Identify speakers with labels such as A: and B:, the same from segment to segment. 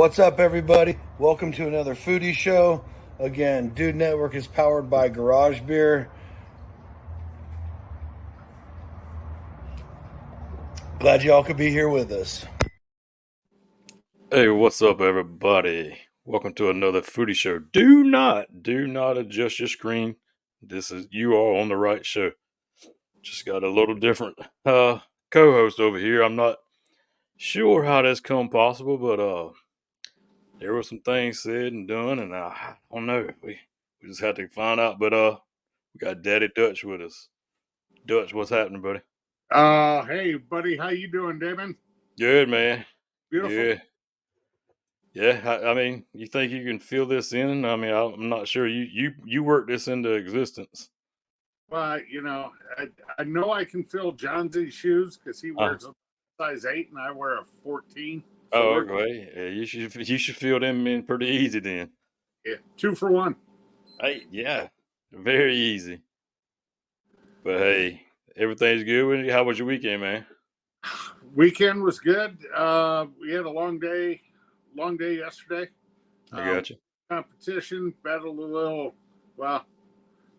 A: What's up, everybody? Welcome to another Foodie show. Again, Dude Network is powered by Garage Beer. Glad y'all could be here with us.
B: Hey, what's up, everybody? Welcome to another Foodie show. Do not adjust your screen. You are on the right show. Just got a little different co-host over here. I'm not sure how that's come possible, but there were some things said and done, and I don't know. We just had to find out. But we got Daddy Dutch with us. Dutch, what's happening, buddy?
C: Hey, buddy, how you doing, Damon?
B: Good, man.
C: Beautiful.
B: Yeah. Yeah, I mean, you think you can fill this in? I mean, I'm not sure. You worked this into existence.
C: Well, I know I can fill John's shoes because he wears a size 8 and I wear a 14. So
B: Oh, okay. Yeah, you should fill them in pretty easy then.
C: Yeah, 2 for 1.
B: Hey, yeah, very easy. But hey, everything's good with you. How was your weekend, man?
C: Weekend was good. We had a long day yesterday.
B: I got you.
C: Competition, battled a little, well,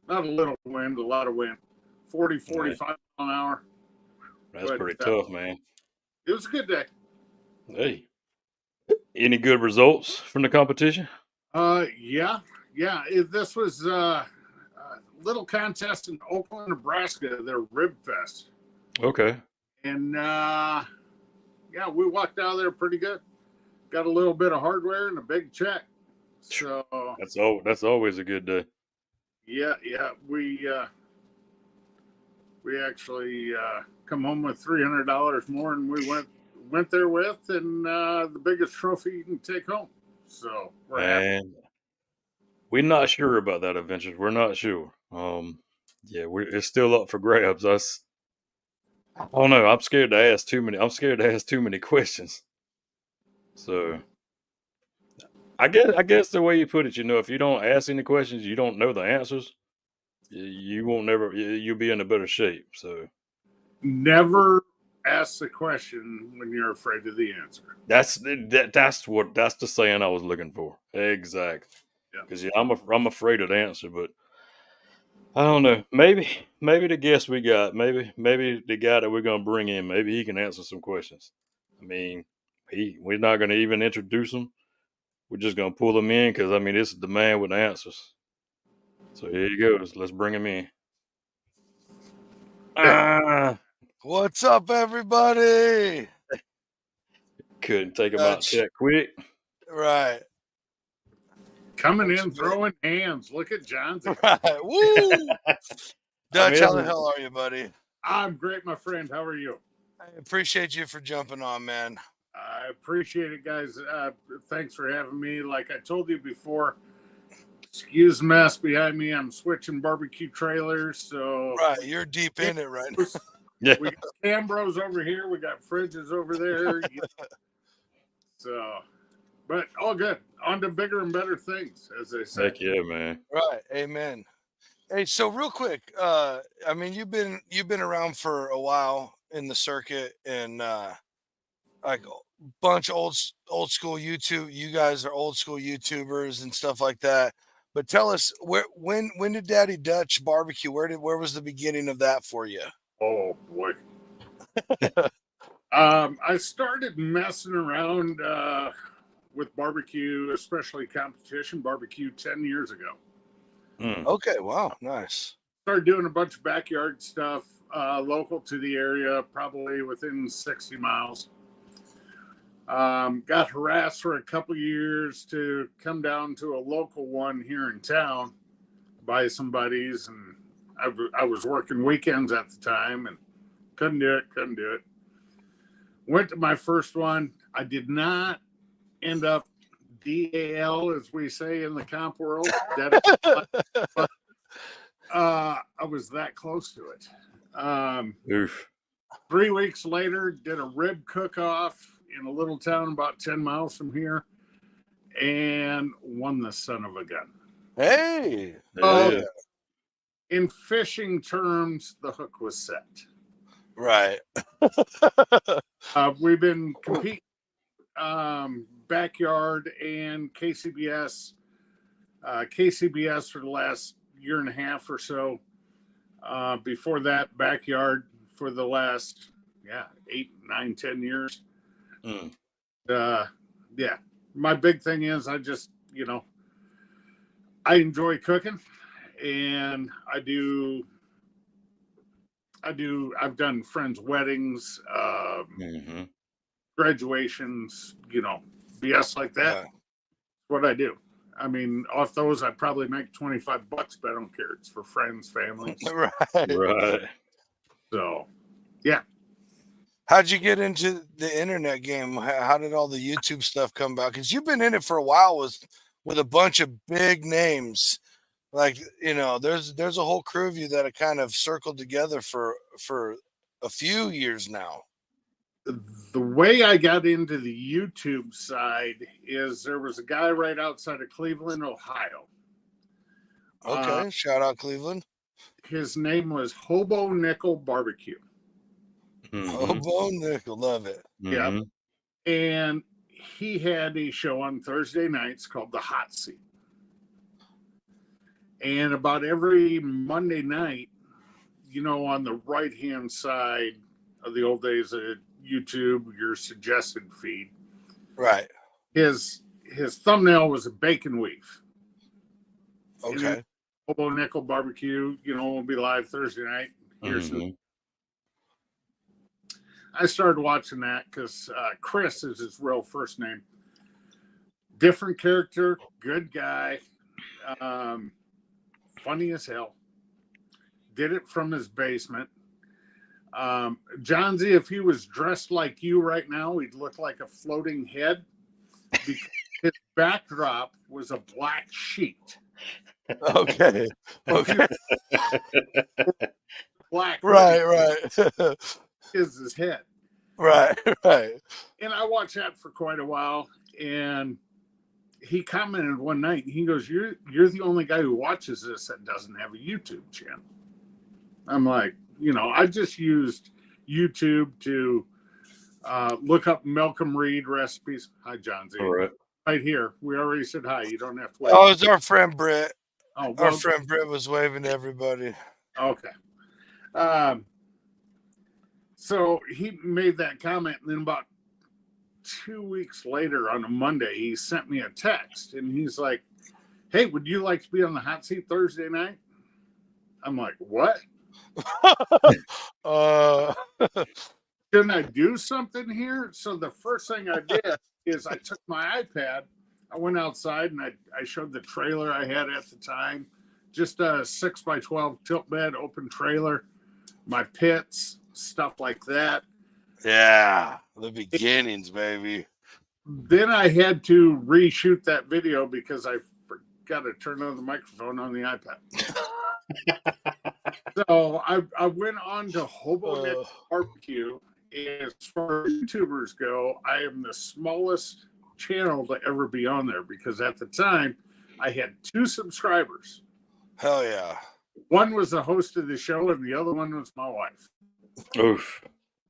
C: not a little wind, a lot of wind. 40, 45 miles an hour.
B: That's pretty tough, man.
C: It was a good day.
B: Hey, any good results from the competition?
C: Yeah. This was a little contest in Oakland, Nebraska. Their Rib Fest.
B: Okay.
C: And we walked out of there pretty good. Got a little bit of hardware and a big check. So
B: that's always a good day.
C: Yeah. We actually come home with $300 more than we went there with, and the biggest trophy you can take home. So we're happy.
B: We're not sure about that adventure. We're not sure. It's still up for grabs. I don't know. I'm scared to ask too many questions. So I guess the way you put it, if you don't ask any questions, you don't know the answers. You won't never. You'll be in a better shape. So
C: never ask the question when you're afraid of the answer.
B: That's the saying I was looking for. Exactly. Because I'm afraid of the answer, but I don't know. Maybe the guest we got, maybe the guy that we're gonna bring in, maybe he can answer some questions. I mean, we're not gonna even introduce him. We're just gonna pull him in because this is the man with the answers. So here he goes. Let's bring him in.
D: What's up, everybody?
B: Couldn't take him out that quick.
D: Right.
C: Coming in, throwing hands. Look at John's.
D: Right. Woo! Dutch, how the hell are you, buddy?
C: I'm great, my friend. How are you?
D: I appreciate you for jumping on, man.
C: I appreciate it, guys. Thanks for having me. Like I told you before, excuse the mess behind me. I'm switching barbecue trailers. So
D: right, you're deep in it right now.
B: Yeah.
C: We got Cambros over here. We got fridges over there. So, but all good. On to bigger and better things, as they say.
B: Heck yeah, man.
D: Right. Amen. Hey, so real quick, you've been around for a while in the circuit, and like a bunch of old school YouTube. You guys are old school YouTubers and stuff like that. But tell us, when did Daddy Dutch BBQ? Where was the beginning of that for you?
C: Oh boy. I started messing around with barbecue, especially competition barbecue, 10 years ago.
D: Okay, wow, nice.
C: Started doing a bunch of backyard stuff local to the area, probably within 60 miles. Got harassed for a couple years to come down to a local one here in town by some buddies, and I was working weekends at the time and couldn't do it. Went to my first one. I did not end up DAL, as we say in the comp world. But, I was that close to it.
B: Oof.
C: 3 weeks later, did a rib cook-off in a little town about 10 miles from here and won the son of a gun.
D: Hey!
C: In fishing terms, the hook was set.
D: Right.
C: We've been competing Backyard and KCBS. KCBS for the last year and a half or so. Before that, Backyard for the last 8, 9, 10 years.
B: Mm.
C: Yeah, my big thing is I just I enjoy cooking, and I've done friends' weddings,
B: Mm-hmm.
C: graduations, BS like that.
D: Yeah.
C: What I do. I mean, off those, I probably make $25, but I don't care. It's for friends, families.
D: Right.
B: Right.
C: So, yeah.
D: How'd you get into the internet game? How did all the YouTube stuff come about? Because you've been in it for a while with a bunch of big names. Like, there's a whole crew of you that have kind of circled together for a few years now.
C: The way I got into the YouTube side is there was a guy right outside of Cleveland, Ohio.
D: Okay, shout out Cleveland.
C: His name was Hobo Nickel BBQ.
B: Mm-hmm.
D: Hobo Nickel, love it.
C: Yeah. And he had a show on Thursday nights called The Hot Seat. And about every Monday night, on the right-hand side of the old days of YouTube, your suggested feed.
D: Right.
C: His thumbnail was a bacon weave.
D: Okay.
C: Hobo Nickel BBQ, will be live Thursday night. I started watching that because Chris is his real first name. Different character, good guy, funny as hell. Did it from his basement. John Z, if he was dressed like you right now, he'd look like a floating head because his backdrop was a black sheet.
D: Okay.
C: Black.
D: Right.
C: Is his head.
D: Right.
C: And I watched that for quite a while, and he commented one night, he goes, you're the only guy who watches this that doesn't have a YouTube channel. I'm like, I just used YouTube to look up Malcolm Reed recipes. Hi, John Z.
B: All right.
C: Right here. We already said hi. You don't have to wait.
D: Oh, it's our friend Britt.
C: Oh, well,
D: Our friend Britt was waving to everybody.
C: Okay. So he made that comment, and then about 2 weeks later on a Monday, he sent me a text, and he's like, hey, would you like to be on the hot seat Thursday night? I'm like, what? Shouldn't I do something here? So the first thing I did is I took my iPad, I went outside, and I showed the trailer I had at the time, just a 6x12 tilt bed, open trailer, my pits, stuff like that.
D: Yeah, the beginnings, baby.
C: Then I had to reshoot that video because I forgot to turn on the microphone on the iPad. So I went on to Hobo Nickel BBQ. As far as YouTubers go, I am the smallest channel to ever be on there because at the time I had 2 subscribers.
D: Hell yeah.
C: One was the host of the show, and the other one was my wife.
B: Oof.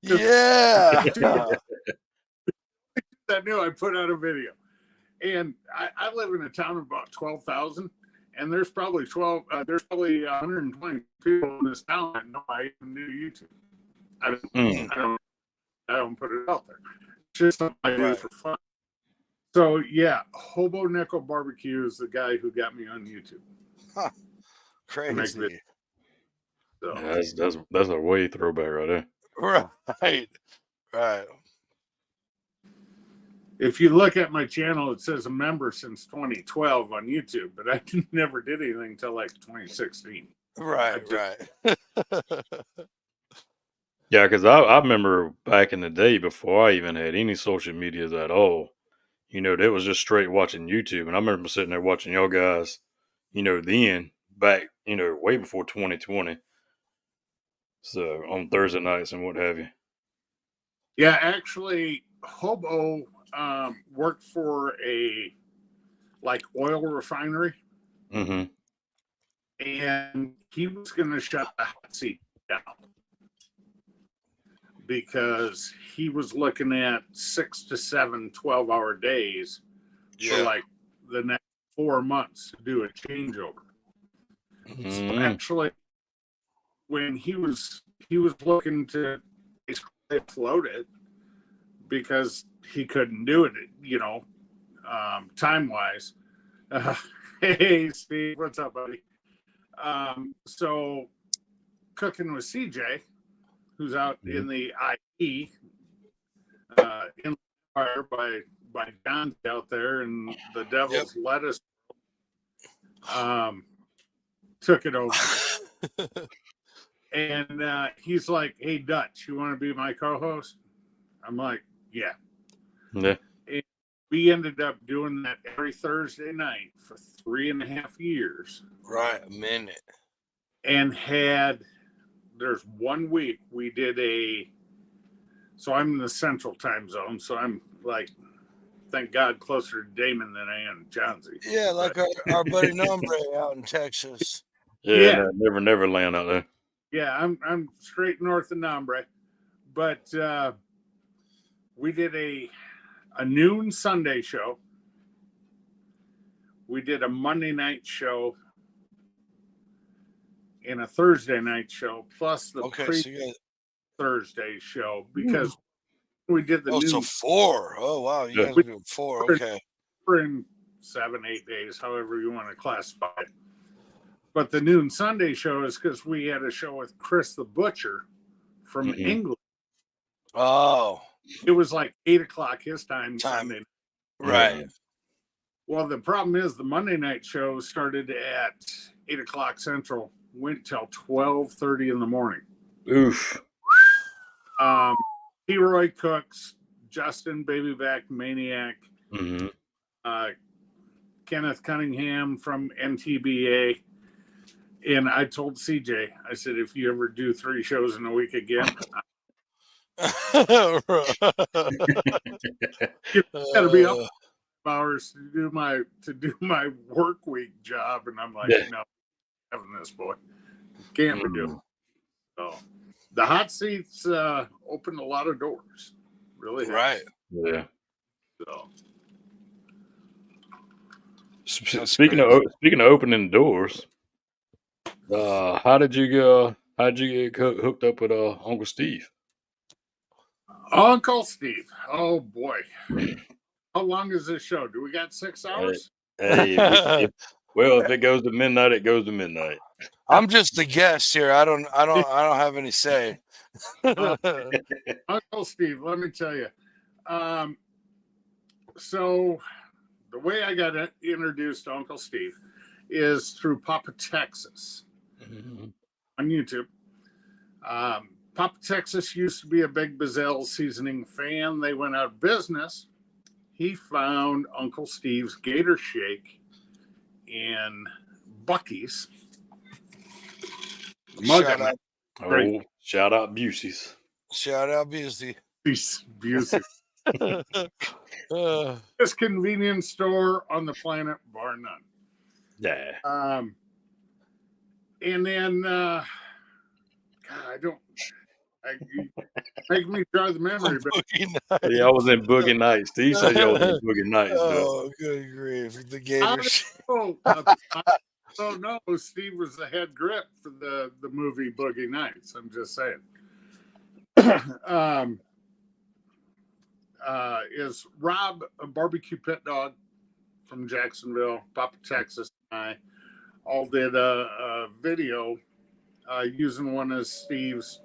D: Yeah.
C: I knew I put out a video. And I live in a town of about 12,000, and there's probably 120 people in this town that know I even do YouTube. I don't put it out there. It's just something I do for fun. So yeah, Hobo Nickel BBQ is the guy who got me on YouTube.
D: Huh. Crazy.
C: So.
B: Yeah, that's a way throwback right there.
D: Right.
C: If you look at my channel, it says a member since 2012 on YouTube, but I never did anything until like 2016.
D: Right.
B: Yeah, because I remember back in the day before I even had any social medias at all, they was just straight watching YouTube. And I remember sitting there watching y'all guys, then back, way before 2020. So on Thursday nights and what have you.
C: Yeah, actually, Hobo worked for a oil refinery.
B: Mm-hmm.
C: And he was going to shut the hot seat down. because he was looking at 6 to 7 12-hour days for like the next 4 months to do a changeover. So actually, when he was looking to basically float it because he couldn't do it, time wise. Hey, Steve, what's up, buddy? So cooking with CJ, who's out in the IE, in fire by John's out there, and the Devil's Lettuce took it over. And he's like, "Hey, Dutch, you want to be my co-host?" I'm like, "Yeah."
B: Yeah.
C: And we ended up doing that every Thursday night for 3.5 years.
D: Right, a minute.
C: And there's 1 week we did so I'm in the central time zone, so I'm like, thank God, closer to Damon than I am Johnsy.
D: Yeah, like our buddy Nombre out in Texas.
B: Yeah. Never land out there.
C: Yeah, I'm straight north of Nombre. But we did a noon Sunday show. We did a Monday night show and a Thursday night show, plus the Thursday show, because we did the noon.
D: So 4. Oh, wow. You guys were doing 4. Okay.
C: We're in 7-8 days, however you want to classify it. But the noon Sunday show is because we had a show with Chris the Butcher from England.
D: Oh.
C: It was like 8 o'clock his time. Sunday.
D: Right.
C: Well, the problem is the Monday night show started at 8 o'clock Central, went till 12:30 in the morning.
B: Oof.
C: Leroy Cooks, Justin Babyback Maniac, Kenneth Cunningham from NTBA. And I told CJ, I said, if you ever do 3 shows in a week again, you gotta be up hours to do my work week job. And I'm like, no, having this, boy. Can't be doing. So the hot seats opened a lot of doors. Really.
D: Right.
B: Yeah.
C: So
B: speaking of opening doors, how did you get hooked up with Uncle Steve?
C: Uncle Steve. Oh boy. How long is this show? Do we got 6 hours?
B: Hey, if it goes to midnight, it goes to midnight.
D: I'm just the guest here. I don't have any say.
C: Uncle Steve, let me tell you. So the way I got introduced to Uncle Steve is through Papa Texas on YouTube. Papa Texas used to be a big Bazelle seasoning fan. They went out of business. He found Uncle Steve's Gator Shake in Buc-ee's.
B: Shout out Busey's.
D: Shout out Busey.
C: Busey. Best convenience store on the planet, bar none.
B: Yeah.
C: And then, make me try the memory.
B: Yeah, I was in Boogie Nights. Steve said you was in Boogie Nights.
D: Oh, good grief. The Gator Shake.
C: Oh no, Steve was the head grip for the movie Boogie Nights. I'm just saying. Is Rob a barbecue pit dog from Jacksonville, Papa Texas, and I all did a video using one of Steve's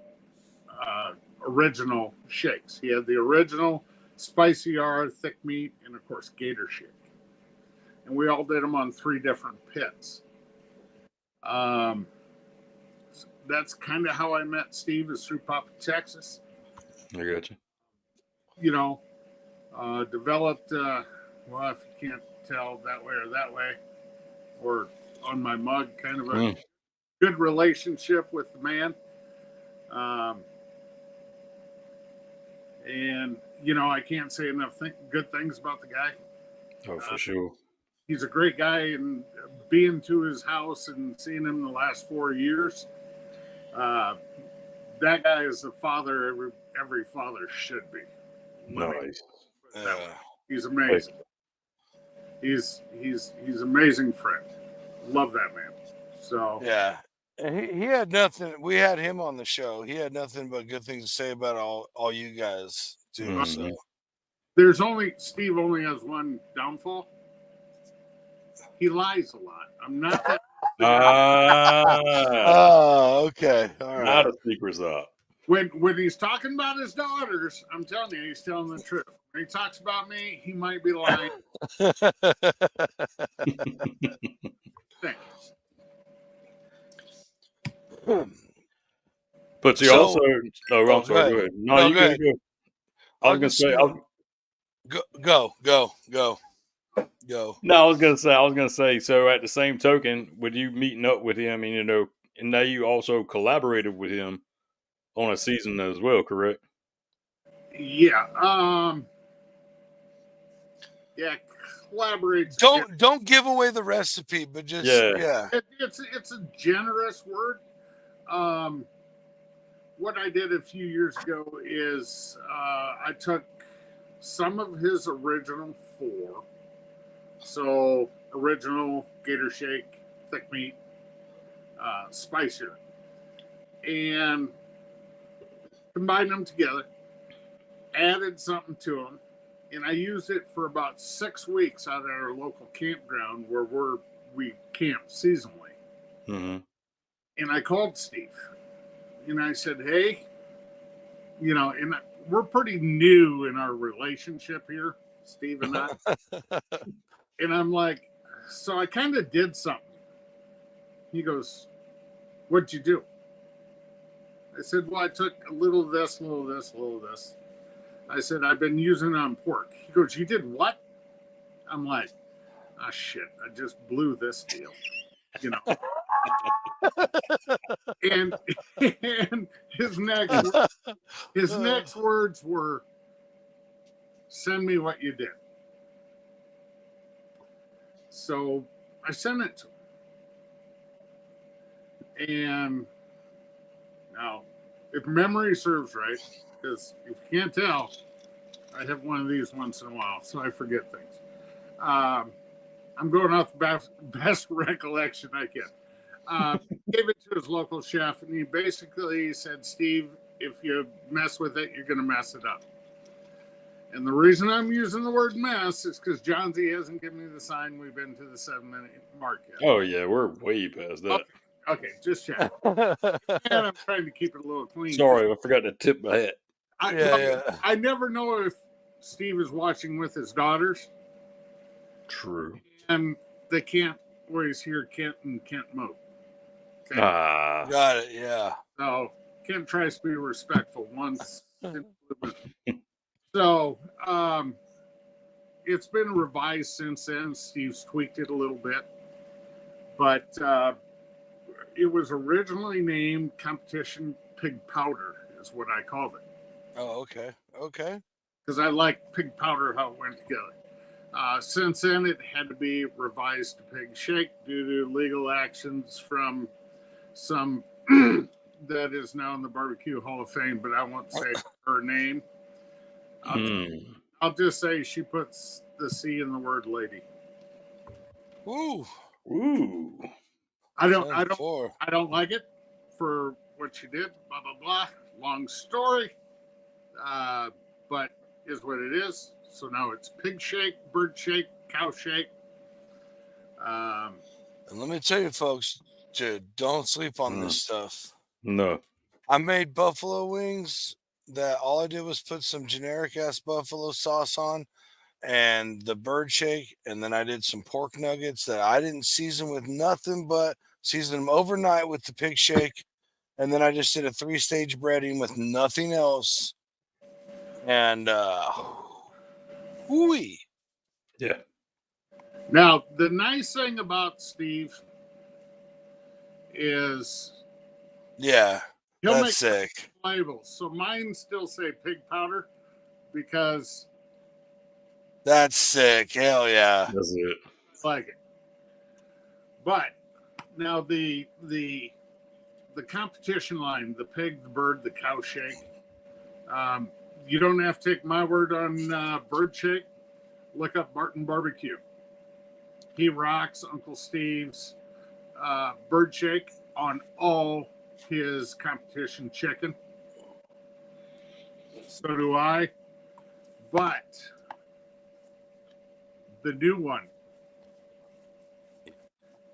C: original shakes. He had the original spicy yard, thick meat, and of course Gator Shake. And we all did them on 3 different pits. That's kind of how I met Steve, is through Papa Texas.
B: I got you.
C: Developed, if you can't tell that way or that way, or on my mug, kind of a good relationship with the man. And, I can't say enough good things about the guy.
B: Oh, for sure.
C: He's a great guy, and being to his house and seeing him the last 4 years, that guy is the father every father should be.
B: Nice.
C: He's amazing. He's amazing friend. Love that man. So
D: yeah. And he had nothing. We had him on the show. He had nothing but good things to say about all you guys too.
B: Mhm.
D: So
C: there's Steve only has one downfall. He lies a lot. I'm not that.
D: okay. All
B: Now
D: right.
B: the secret's up.
C: When he's talking about his daughters, I'm telling you, he's telling the truth. When he talks about me, he might be lying. Thanks.
B: But you
D: So-
B: also. Oh, I'm sorry. Go ahead. No, you
D: go
B: go.
D: ahead.
B: Go. I was gonna say.
D: Go.
B: No, I was gonna say. So at the same token, with you meeting up with him, and and now you also collaborated with him on a season as well, correct?
C: Yeah. Yeah. Collaborates.
D: Don't give away the recipe, but just yeah.
C: It's a generous word. What I did a few years ago is I took some of his original 4. So original Gator Shake, thick meat, spicier, and combined them together, added something to them, and I used it for about 6 weeks out at our local campground where we camp seasonally.
B: Mm-hmm.
C: And I called Steve, and I said, "Hey, and we're pretty new in our relationship here, Steve and I." And I'm like, so I kind of did something. He goes, "What'd you do?" I said, "Well, I took a little of this, a little of this, a little of this." I said, "I've been using it on pork." He goes, "You did what?" I'm like, "Ah, shit, I just blew this deal." And his next words were, "Send me what you did." So I sent it to him. And now, if memory serves right, because if you can't tell, I have one of these once in a while, so I forget things. I'm going off the best recollection I can. Gave it to his local chef, and he basically said, "Steve, if you mess with it, you're going to mess it up." And the reason I'm using the word mess is because John Z hasn't given me the sign we've been to the 7-minute mark yet.
B: Oh yeah, we're way past that.
C: Okay, just check. And I'm trying to keep it a little clean.
B: Sorry, I forgot to tip my hat.
C: I never know if Steve is watching with his daughters.
B: True.
C: And they can't always hear Kent and Kent Moat. Okay?
D: Got it, yeah.
C: So Kent tries to be respectful once. So it's been revised since then. Steve's tweaked it a little bit. But it was originally named Competition Pig Powder, is what I called it.
D: Oh, okay. Okay.
C: Because I like pig powder, how it went together. Since then, it had to be revised to Pig Shake due to legal actions from some that is now in the Barbecue Hall of Fame, but I won't say her name. I'll just say she puts the C in the word lady.
D: Ooh.
C: I don't like it for what she did. Blah blah blah. Long story, but is what it is. So now it's pig shake, bird shake, cow shake.
D: And let me tell you, folks, don't sleep on this stuff.
B: No.
D: I made buffalo wings that all I did was put some generic ass buffalo sauce on and the bird shake. And then I did some pork nuggets that I didn't season with nothing but season them overnight with the pig shake. And then I just did a 3-stage breading with nothing else. And, hooey.
B: Yeah.
C: Now, the nice thing about Steve is he'll
D: that's
C: make
D: sick
C: labels. So mine still say pig powder because
D: that's sick. Hell yeah.
B: That's it.
C: I like it. But now the the competition line, the pig, the bird, the cow shake. You don't have to take my word on bird shake. Look up Barton Barbecue. He rocks Uncle Steve's bird shake on all his competition chicken. So do I. But the new one,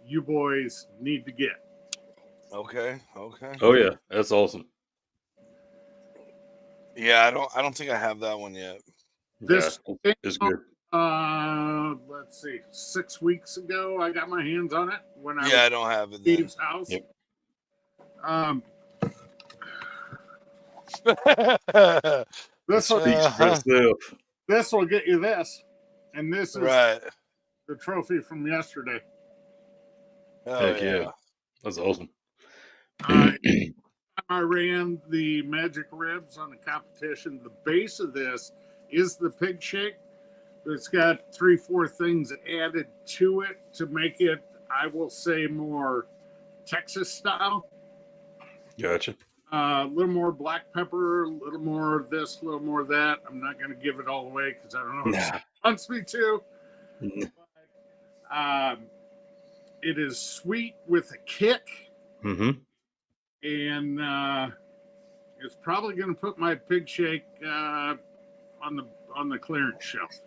C: you boys need to get.
D: Okay.
B: Oh yeah, that's awesome.
D: Yeah, I don't think I have that one yet.
C: This
B: yeah, it's good.
C: Let's see, 6 weeks ago I got my hands on it when I was
D: I don't have it.
C: Steve's house.
B: Yep.
C: This will
B: Speaks for itself.
C: this will get you this, and this is
D: right.
C: the trophy from yesterday.
D: Oh,
B: Heck yeah, that's awesome.
C: I ran the magic ribs on the competition. The base of this is the pig shake. It's got 3-4 things added to it to make it, I will say, more Texas style.
B: Gotcha.
C: A little more black pepper, a little more of this, a little more of that. I'm not going to give it all away because I don't know if it wants me to. It is sweet with a kick.
B: Mm-hmm.
C: And it's probably going to put my pig shake on the clearance shelf.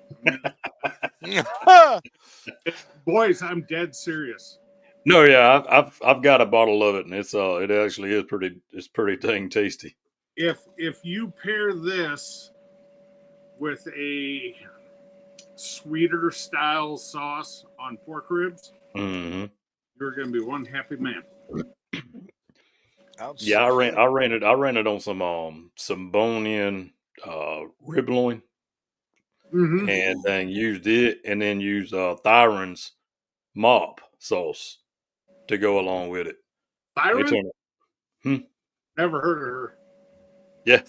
C: Boys, I'm dead serious.
B: No, yeah, I've got a bottle of it, and it actually is pretty dang tasty.
C: If you pair this with a sweeter style sauce on pork ribs,
B: Mm-hmm.
C: you're going to be one happy man.
B: Yeah, I ran it on some bone-in rib loin, and then used it, and then used Thyron's mop sauce to go along with it.
C: Thyron? Never heard of her.
B: Yeah,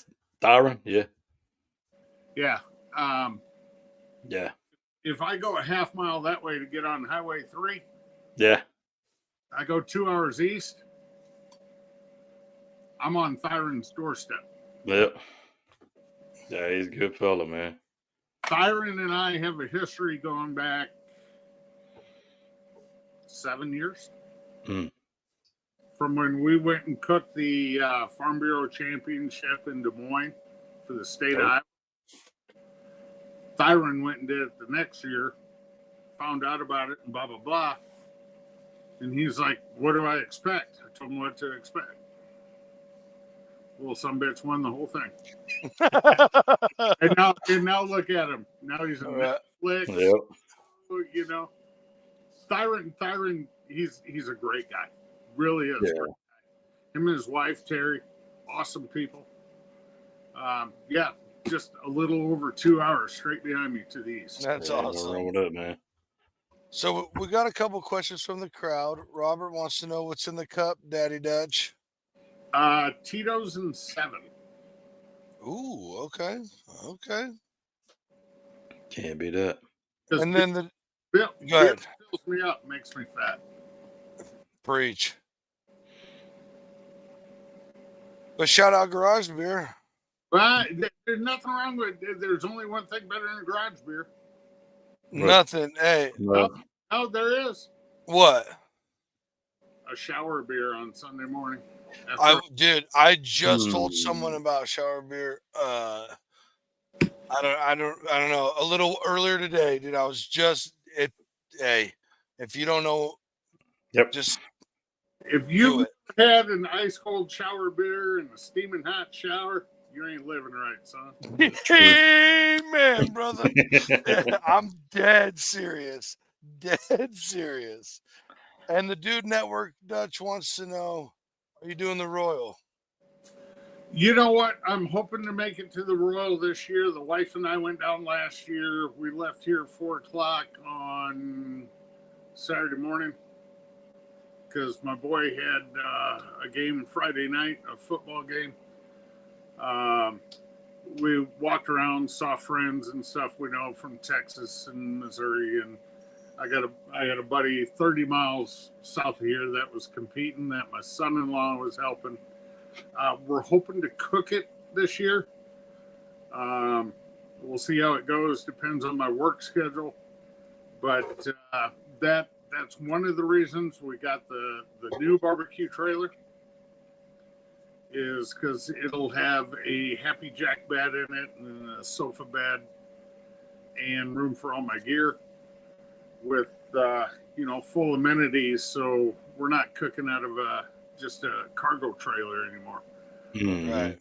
B: Thyron. Yeah.
C: Yeah.
B: Yeah.
C: If I go a half mile that way to get on Highway 3,
B: yeah,
C: I go 2 hours east, I'm on Thyron's doorstep.
B: Yep. Yeah, he's a good fella, man.
C: Thyron and I have a history going back 7 years. From when we went and cooked the Farm Bureau Championship in Des Moines for the state of Iowa. Thyron went and did it the next year, found out about it, and blah, blah, blah. And he's like, what do I expect? I told him what to expect. Well, some bitch won the whole thing. and now look at him. Now he's on Netflix.
B: Yep.
C: You know, Thyron, he's a great guy. Really is.
B: Yeah.
C: Him and his wife Terry, awesome people. Just a little over 2 hours straight behind me to the east.
D: That's awesome.
B: Wrong with that, man.
D: So we got a couple questions from the crowd. Robert wants to know what's in the cup, Daddy Dutch.
C: Tito's and 7.
D: Ooh, okay.
B: Can't be that.
D: And then the
C: Bill fills me up, makes me fat.
D: Preach. But shout out Garage Beer.
C: There's nothing wrong with it. There's only one thing better than a garage beer.
D: Nothing. Hey.
C: Oh, there is.
D: What?
C: A shower beer on Sunday morning.
D: I just told someone about shower beer. I don't know. A little earlier today, dude. I was just Hey, if you don't know, just
C: if you had an ice cold shower beer and a steaming hot shower, you ain't living right, son.
D: Amen, brother. I'm dead serious. And the Dude Network Dutch wants to know, are you doing the Royal?
C: You know what? I'm hoping to make it to the Royal this year. The wife and I went down last year. We left here at 4:00 on Saturday morning because my boy had a game Friday night, a football game. We walked around, saw friends and stuff we know from Texas and Missouri, and I got a buddy 30 miles south of here that was competing. That my son-in-law was helping. We're hoping to cook it this year. We'll see how it goes. Depends on my work schedule. But that's one of the reasons we got the new barbecue trailer, is because it'll have a Happy Jack bed in it and a sofa bed and room for all my gear with full amenities. So we're not cooking out of just a cargo trailer anymore.
B: Mhm.
D: Right.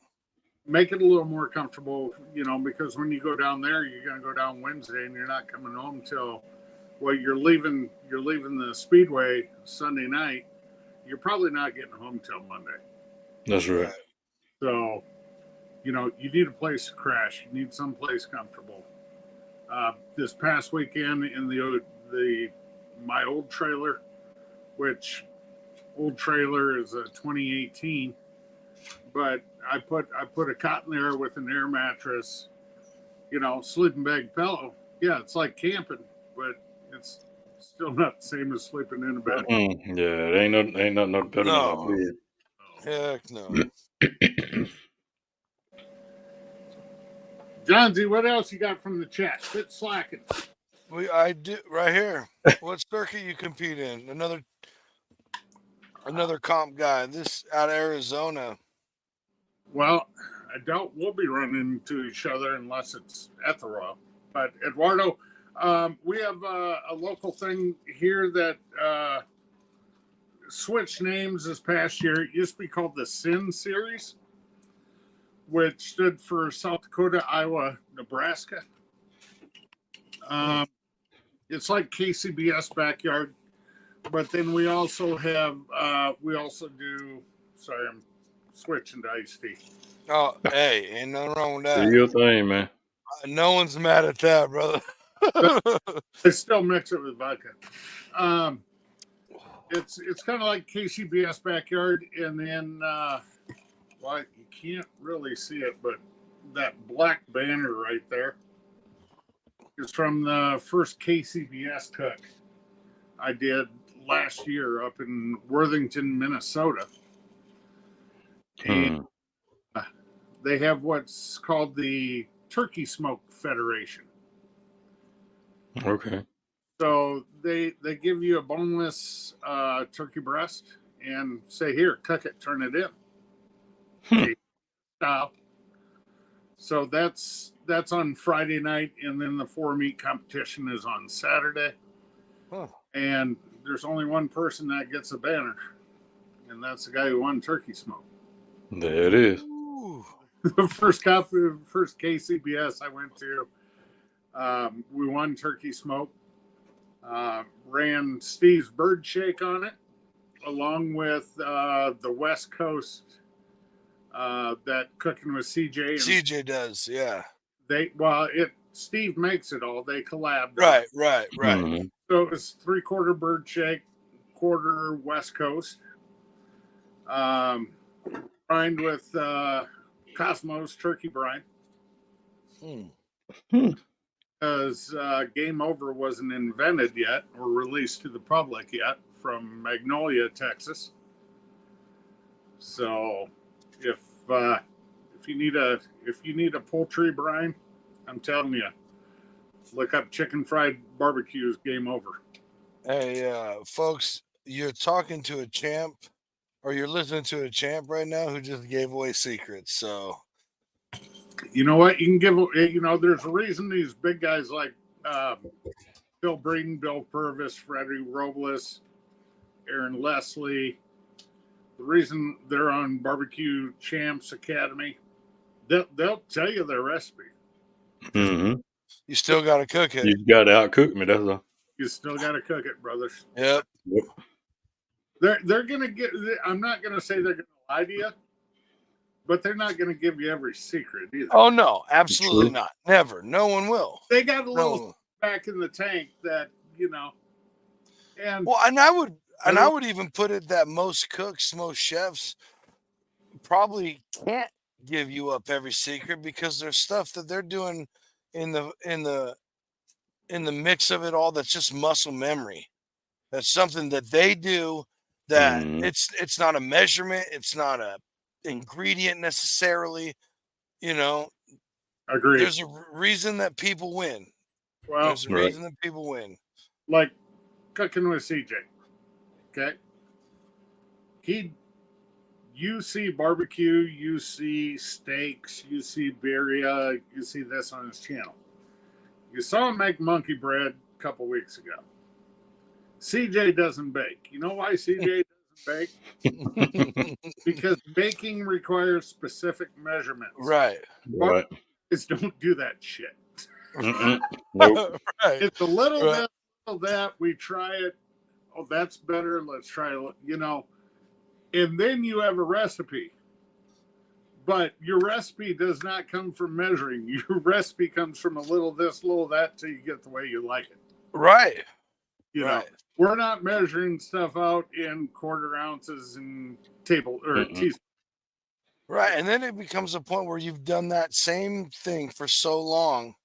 C: Make it a little more comfortable, because when you go down there, you're going to go down Wednesday and you're not coming home till, well, you're leaving the Speedway Sunday night. You're probably not getting home till Monday.
B: That's right.
C: So, you need a place to crash. You need someplace comfortable. This past weekend in my old trailer, which old trailer is a 2018, but I put a cot in there with an air mattress, sleeping bag, pillow. Yeah, it's like camping, but it's still not the same as sleeping in a bed.
B: Mm-mm. Yeah, it ain't nothing better
D: No.
B: than
D: Heck no.
B: a bed.
C: Johnsy, what else you got from the chat? Quit slacking.
D: I do right here. What circuit you compete in? Another comp guy. This out of Arizona.
C: Well, I doubt we'll be running into each other unless it's at the Raw. But Eduardo, we have a local thing here that switched names this past year. It used to be called the Sin Series, which stood for South Dakota, Iowa, Nebraska. It's like KCBS Backyard, but then we also have sorry, I'm switching to iced tea.
D: Oh, hey, ain't nothing wrong with
B: Do
D: that.
B: your thing, man.
D: No one's mad at that, brother.
C: I still mix it with vodka. It's kind of like KCBS Backyard, and then you can't really see it, but that black banner right there is from the first KCBS cook I did last year up in Worthington, Minnesota. And they have what's called the Turkey Smoke Federation.
B: Okay.
C: So they give you a boneless turkey breast and say, here, cook it, turn it in. Style. So that's on Friday night, and then the 4-meat competition is on Saturday.
D: Huh.
C: And there's only one person that gets a banner, and that's the guy who won Turkey Smoke.
B: There it is.
C: The first KCBS I went to, we won Turkey Smoke. Ran Steve's Bird Shake on it, along with the West Coast that cooking with CJ. And
D: CJ does, yeah.
C: Steve makes it all. They collab.
D: Right.
B: Mhm.
C: So it was 3/4 Bird Shake, quarter West Coast. Brined with Cosmos turkey brine. Because Game Over wasn't invented yet or released to the public yet, from Magnolia, Texas. So if you need a poultry brine, I'm telling you, look up Chicken Fried Barbecue's Game Over.
D: Hey, folks, you're talking to a champ, or you're listening to a champ right now who just gave away secrets. So,
C: you know what? You can give. There's a reason these big guys like Bill Breeden, Bill Purvis, Freddie Robles, Aaron Leslie. The reason they're on Barbecue Champs Academy, they'll tell you their recipe.
B: Mm-hmm.
D: You still got to cook it.
B: You got to outcook me. That's all.
C: You still got to cook it, brothers.
D: Yep.
C: They're gonna get. I'm not gonna say they're gonna lie to you, but they're not gonna give you every secret either.
D: Oh no, absolutely not. Never. No one will.
C: They got a little back in the tank that And
D: well, and I would even put it that most cooks, most chefs probably can't give you up every secret, because there's stuff that they're doing in the in the mix of it all that's just muscle memory. That's something that they do that it's not a measurement, it's not a ingredient necessarily, you know.
C: Agreed.
D: There's a reason that people win.
C: Well,
D: There's a reason that people win.
C: Like cooking with CJ. Okay. You see barbecue, you see steaks, you see birria, you see this on his channel. You saw him make monkey bread a couple weeks ago. CJ doesn't bake. You know why CJ doesn't bake? Because baking requires specific measurements.
D: Right.
C: Barbecues don't do that shit.
B: Nope.
D: Right.
C: It's a little bit of that. We try it. Oh, that's better. Let's try it. You know, and then you have a recipe. But your recipe does not come from measuring. Your recipe comes from a little this, little that, till you get the way you like it.
D: Right.
C: You know, we're not measuring stuff out in quarter ounces and table or teaspoons.
D: Right. And then it becomes a point where you've done that same thing for so long,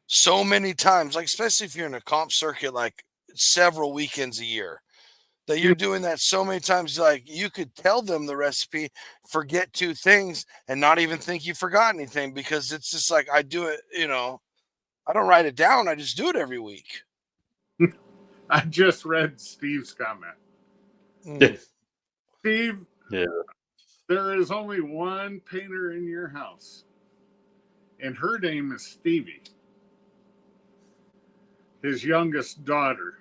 D: so many times, like especially if you're in a comp circuit, like several weekends a year, that you're doing that so many times, like you could tell them the recipe, forget 2 things, and not even think you forgot anything, because it's just like I do it, you know, I don't write it down, I just do it every week.
C: I just read Steve's comment. Steve, there is only one painter in your house, and her name is Stevie, his youngest daughter.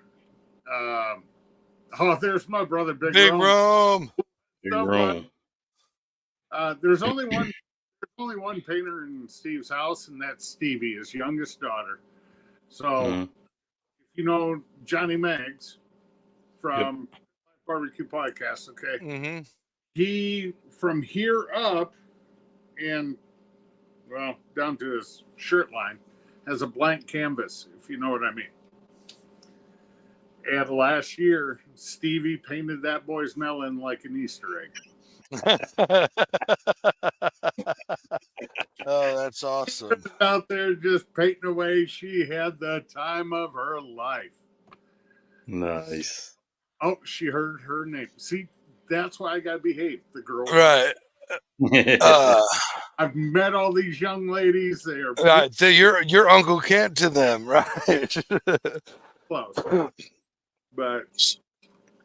C: There's my brother, Big
D: Rome.
C: There's only one painter in Steve's house, and that's Stevie, his youngest daughter. So, if you know Johnny Maggs from Barbecue Podcast, okay? He, from here up and, well, down to his shirt line, has a blank canvas, if you know what I mean. And last year, Stevie painted that boy's melon like an Easter egg.
D: Oh, that's awesome.
C: Out there just painting away. She had the time of her life.
B: Nice.
C: Oh, she heard her name. See, that's why I got to behave, the girl.
D: Right.
C: I've met all these young ladies. They are
D: right. Your Uncle Kent to them, right?
C: close. But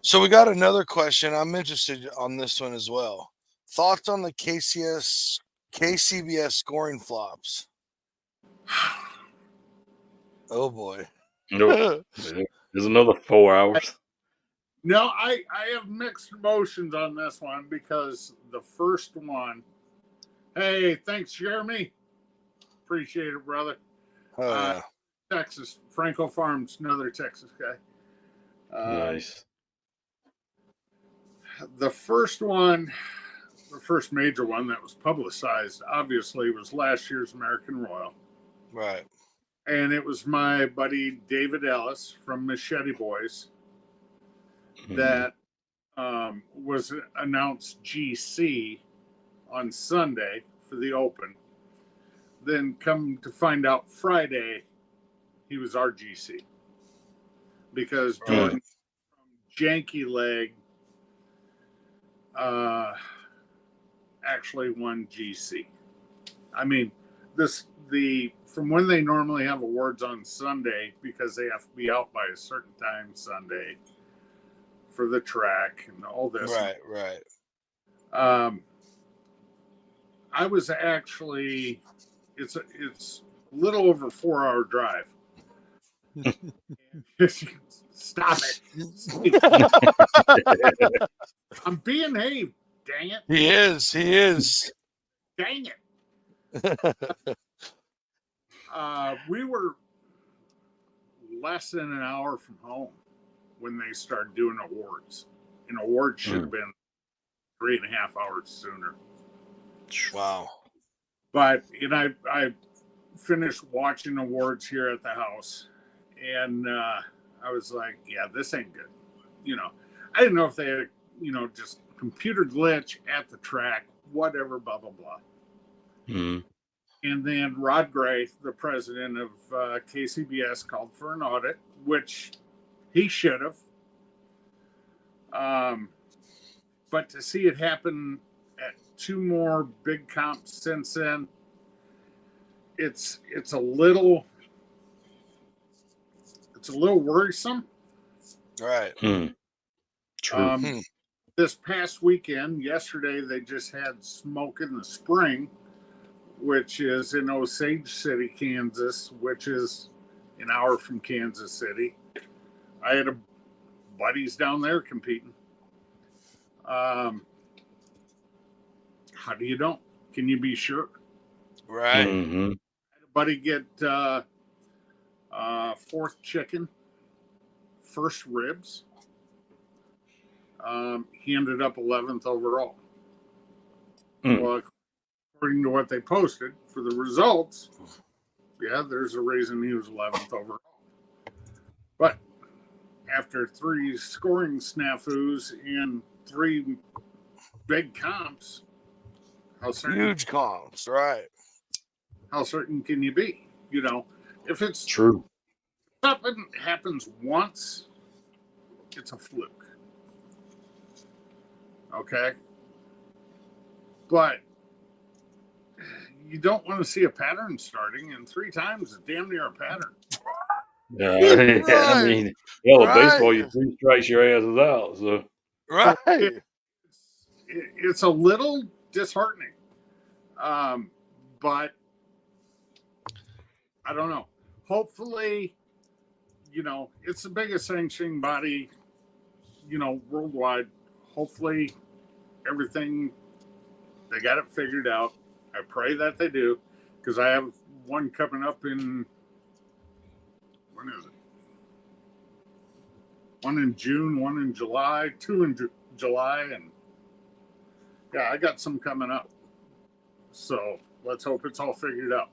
D: so we got another question. I'm interested on this one as well. Thoughts on the KCBS scoring flops? Oh boy.
B: Nope. There's another 4 hours.
C: No, I have mixed emotions on this one, because the first one, hey, thanks, Jeremy. Appreciate it, brother.
D: Oh, yeah.
C: Texas, Franco Farms, another Texas guy.
B: Nice.
C: The first one, the first major one that was publicized, obviously, was last year's American Royal.
D: Right.
C: And it was my buddy David Ellis from Machete Boys that was announced GC on Sunday for the Open. Then come to find out Friday, he was our GC. Because Jordan from Janky Leg actually won GC. I mean, from when they normally have awards on Sunday, because they have to be out by a certain time Sunday for the track and all this.
D: Right.
C: I was actually, it's a little over 4-hour drive. Stop it. I'm being Dave. Dang it.
D: He is.
C: Dang it. We were less than an hour from home when they started doing awards. And awards should have been 3.5 hours sooner.
D: Wow.
C: But I finished watching awards here at the house, and I was like, yeah, this ain't good. You know, I didn't know if they had, just computer glitch at the track, whatever, blah, blah, blah. And then Rod Gray, the president of KCBS, called for an audit, which he should have. But to see it happen at 2 more big comps since then, it's a little worrisome.
D: Right.
B: True.
C: This past weekend, yesterday, they just had Smoke in the Spring, which is in Osage City, Kansas, which is an hour from Kansas City. I had buddies down there competing. How do you know? Can you be sure?
D: Right.
B: Mm-hmm.
C: I had a buddy get 4th chicken, 1st ribs. He ended up 11th overall. Well, according to what they posted for the results, yeah, there's a reason he was 11th overall. But after 3 scoring snafus and 3 big comps,
D: Huge comps, right?
C: How certain can you be? You know, if it's
B: True.
C: something happens once, it's a fluke. Okay? But you don't want to see a pattern starting, and 3 times is damn near a pattern.
B: Yeah, I mean,
D: Right.
B: baseball, you 3 strikes, your ass is out. So
D: Right.
C: It's a little disheartening. But I don't know. Hopefully, you know, it's the biggest sanctioning body, you know, worldwide. Hopefully, everything, they got it figured out. I pray that they do, because I have one coming up in, when is it? One in June, one in July, 2 in July, and yeah, I got some coming up. So let's hope it's all figured out.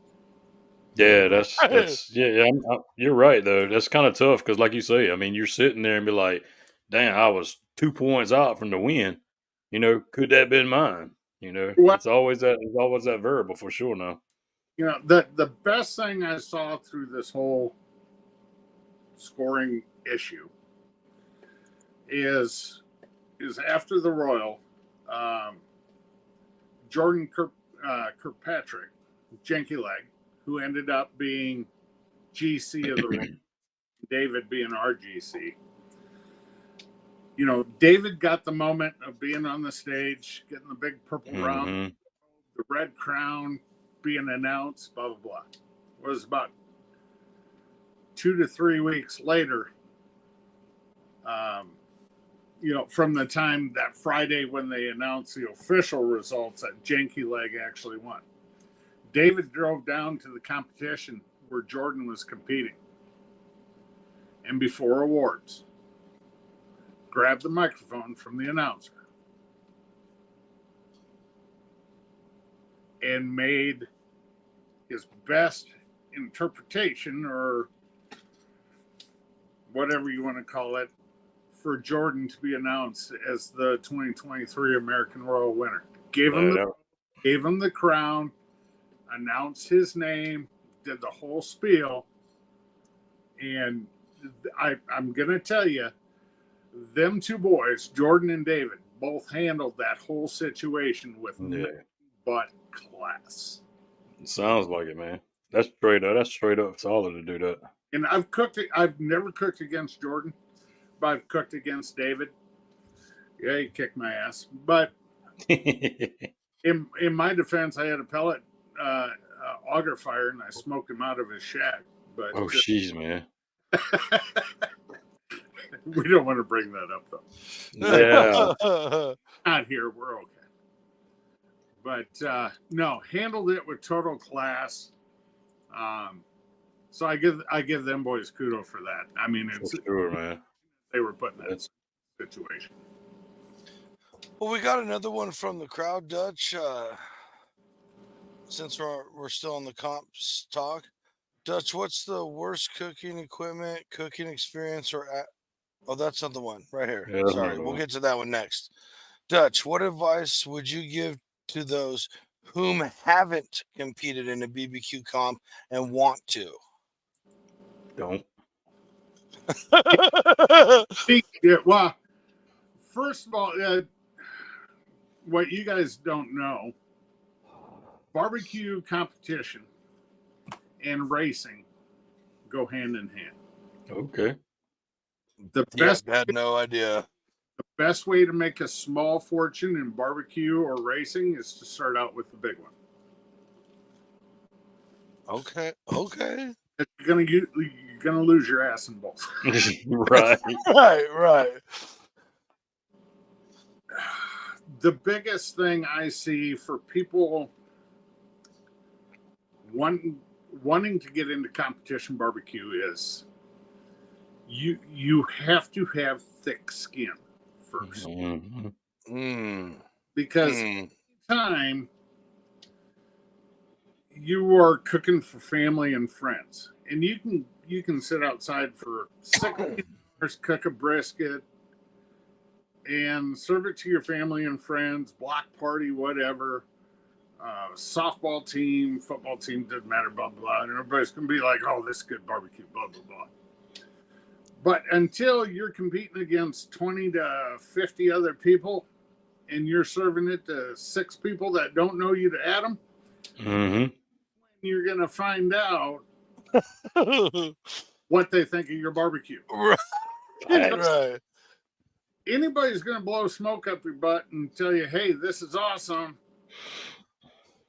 B: yeah, that's yeah. You're right though. That's kind of tough because, like you say, I mean, you're sitting there and be like, "Damn, I was 2 points out from the win. You know, could that have been mine? You know,
C: Well,
B: it's always that variable for sure. Now,
C: you know, the best thing I saw through this whole scoring issue is after the Royal, Jordan Kirkpatrick, Janky Leg, who ended up being GC of the Royal, David being our GC. You know, David got the moment of being on the stage, getting the big purple round, the red crown being announced, blah, blah, blah. It was about 2 to 3 weeks later, you know, from the time that Friday when they announced the official results, that Janky Leg actually won. David drove down to the competition where Jordan was competing, and before awards, grabbed the microphone from the announcer and made his best interpretation, or whatever you want to call it, for Jordan to be announced as the 2023 American Royal winner. Gave him the crown, announced his name, did the whole spiel, and I'm going to tell you, them 2 boys, Jordan and David, both handled that whole situation with but class.
B: It sounds like it, man. That's straight up solid to do that.
C: And I've never cooked against Jordan, but I've cooked against David. Yeah, he kicked my ass. But in my defense, I had a pellet auger fire, and I smoked him out of his shack. But
B: oh, jeez, man.
C: We don't want to bring that up, though.
B: Yeah.
C: Not here. We're okay. But no, handled it with total class. So I give them boys kudos for that. I mean, it's
B: for sure, man.
C: They were put in that situation.
D: Well, we got another one from the crowd, Dutch. Since we're still on the comps talk, Dutch, what's the worst cooking equipment, cooking experience, oh, that's not the one right here.
B: Yeah,
D: sorry, we'll get to that one next. Dutch, what advice would you give to those whom haven't competed in a BBQ comp and want to?
B: Don't.
C: Yeah, well, first of all, what you guys don't know, barbecue competition and racing go hand in hand.
B: Okay.
C: The
D: Yeah, had no idea.
C: best way to make a small fortune in barbecue or racing is to start out with the big one.
D: Okay.
C: You're gonna lose your ass in both.
B: Right.
D: Right.
C: The biggest thing I see for people wanting to get into competition barbecue is you have to have thick skin first, because time you are cooking for family and friends, and you can sit outside for 16 hours, cook a brisket, and serve it to your family and friends, block party, whatever. Softball team, football team, doesn't matter, blah, blah, and everybody's going to be like, oh, this is good barbecue, blah, blah, blah. But until you're competing against 20 to 50 other people and you're serving it to 6 people that don't know you to Adam, you're going to find out what they think of your barbecue.
D: Right.
C: Anybody's going to blow smoke up your butt and tell you, hey, this is awesome,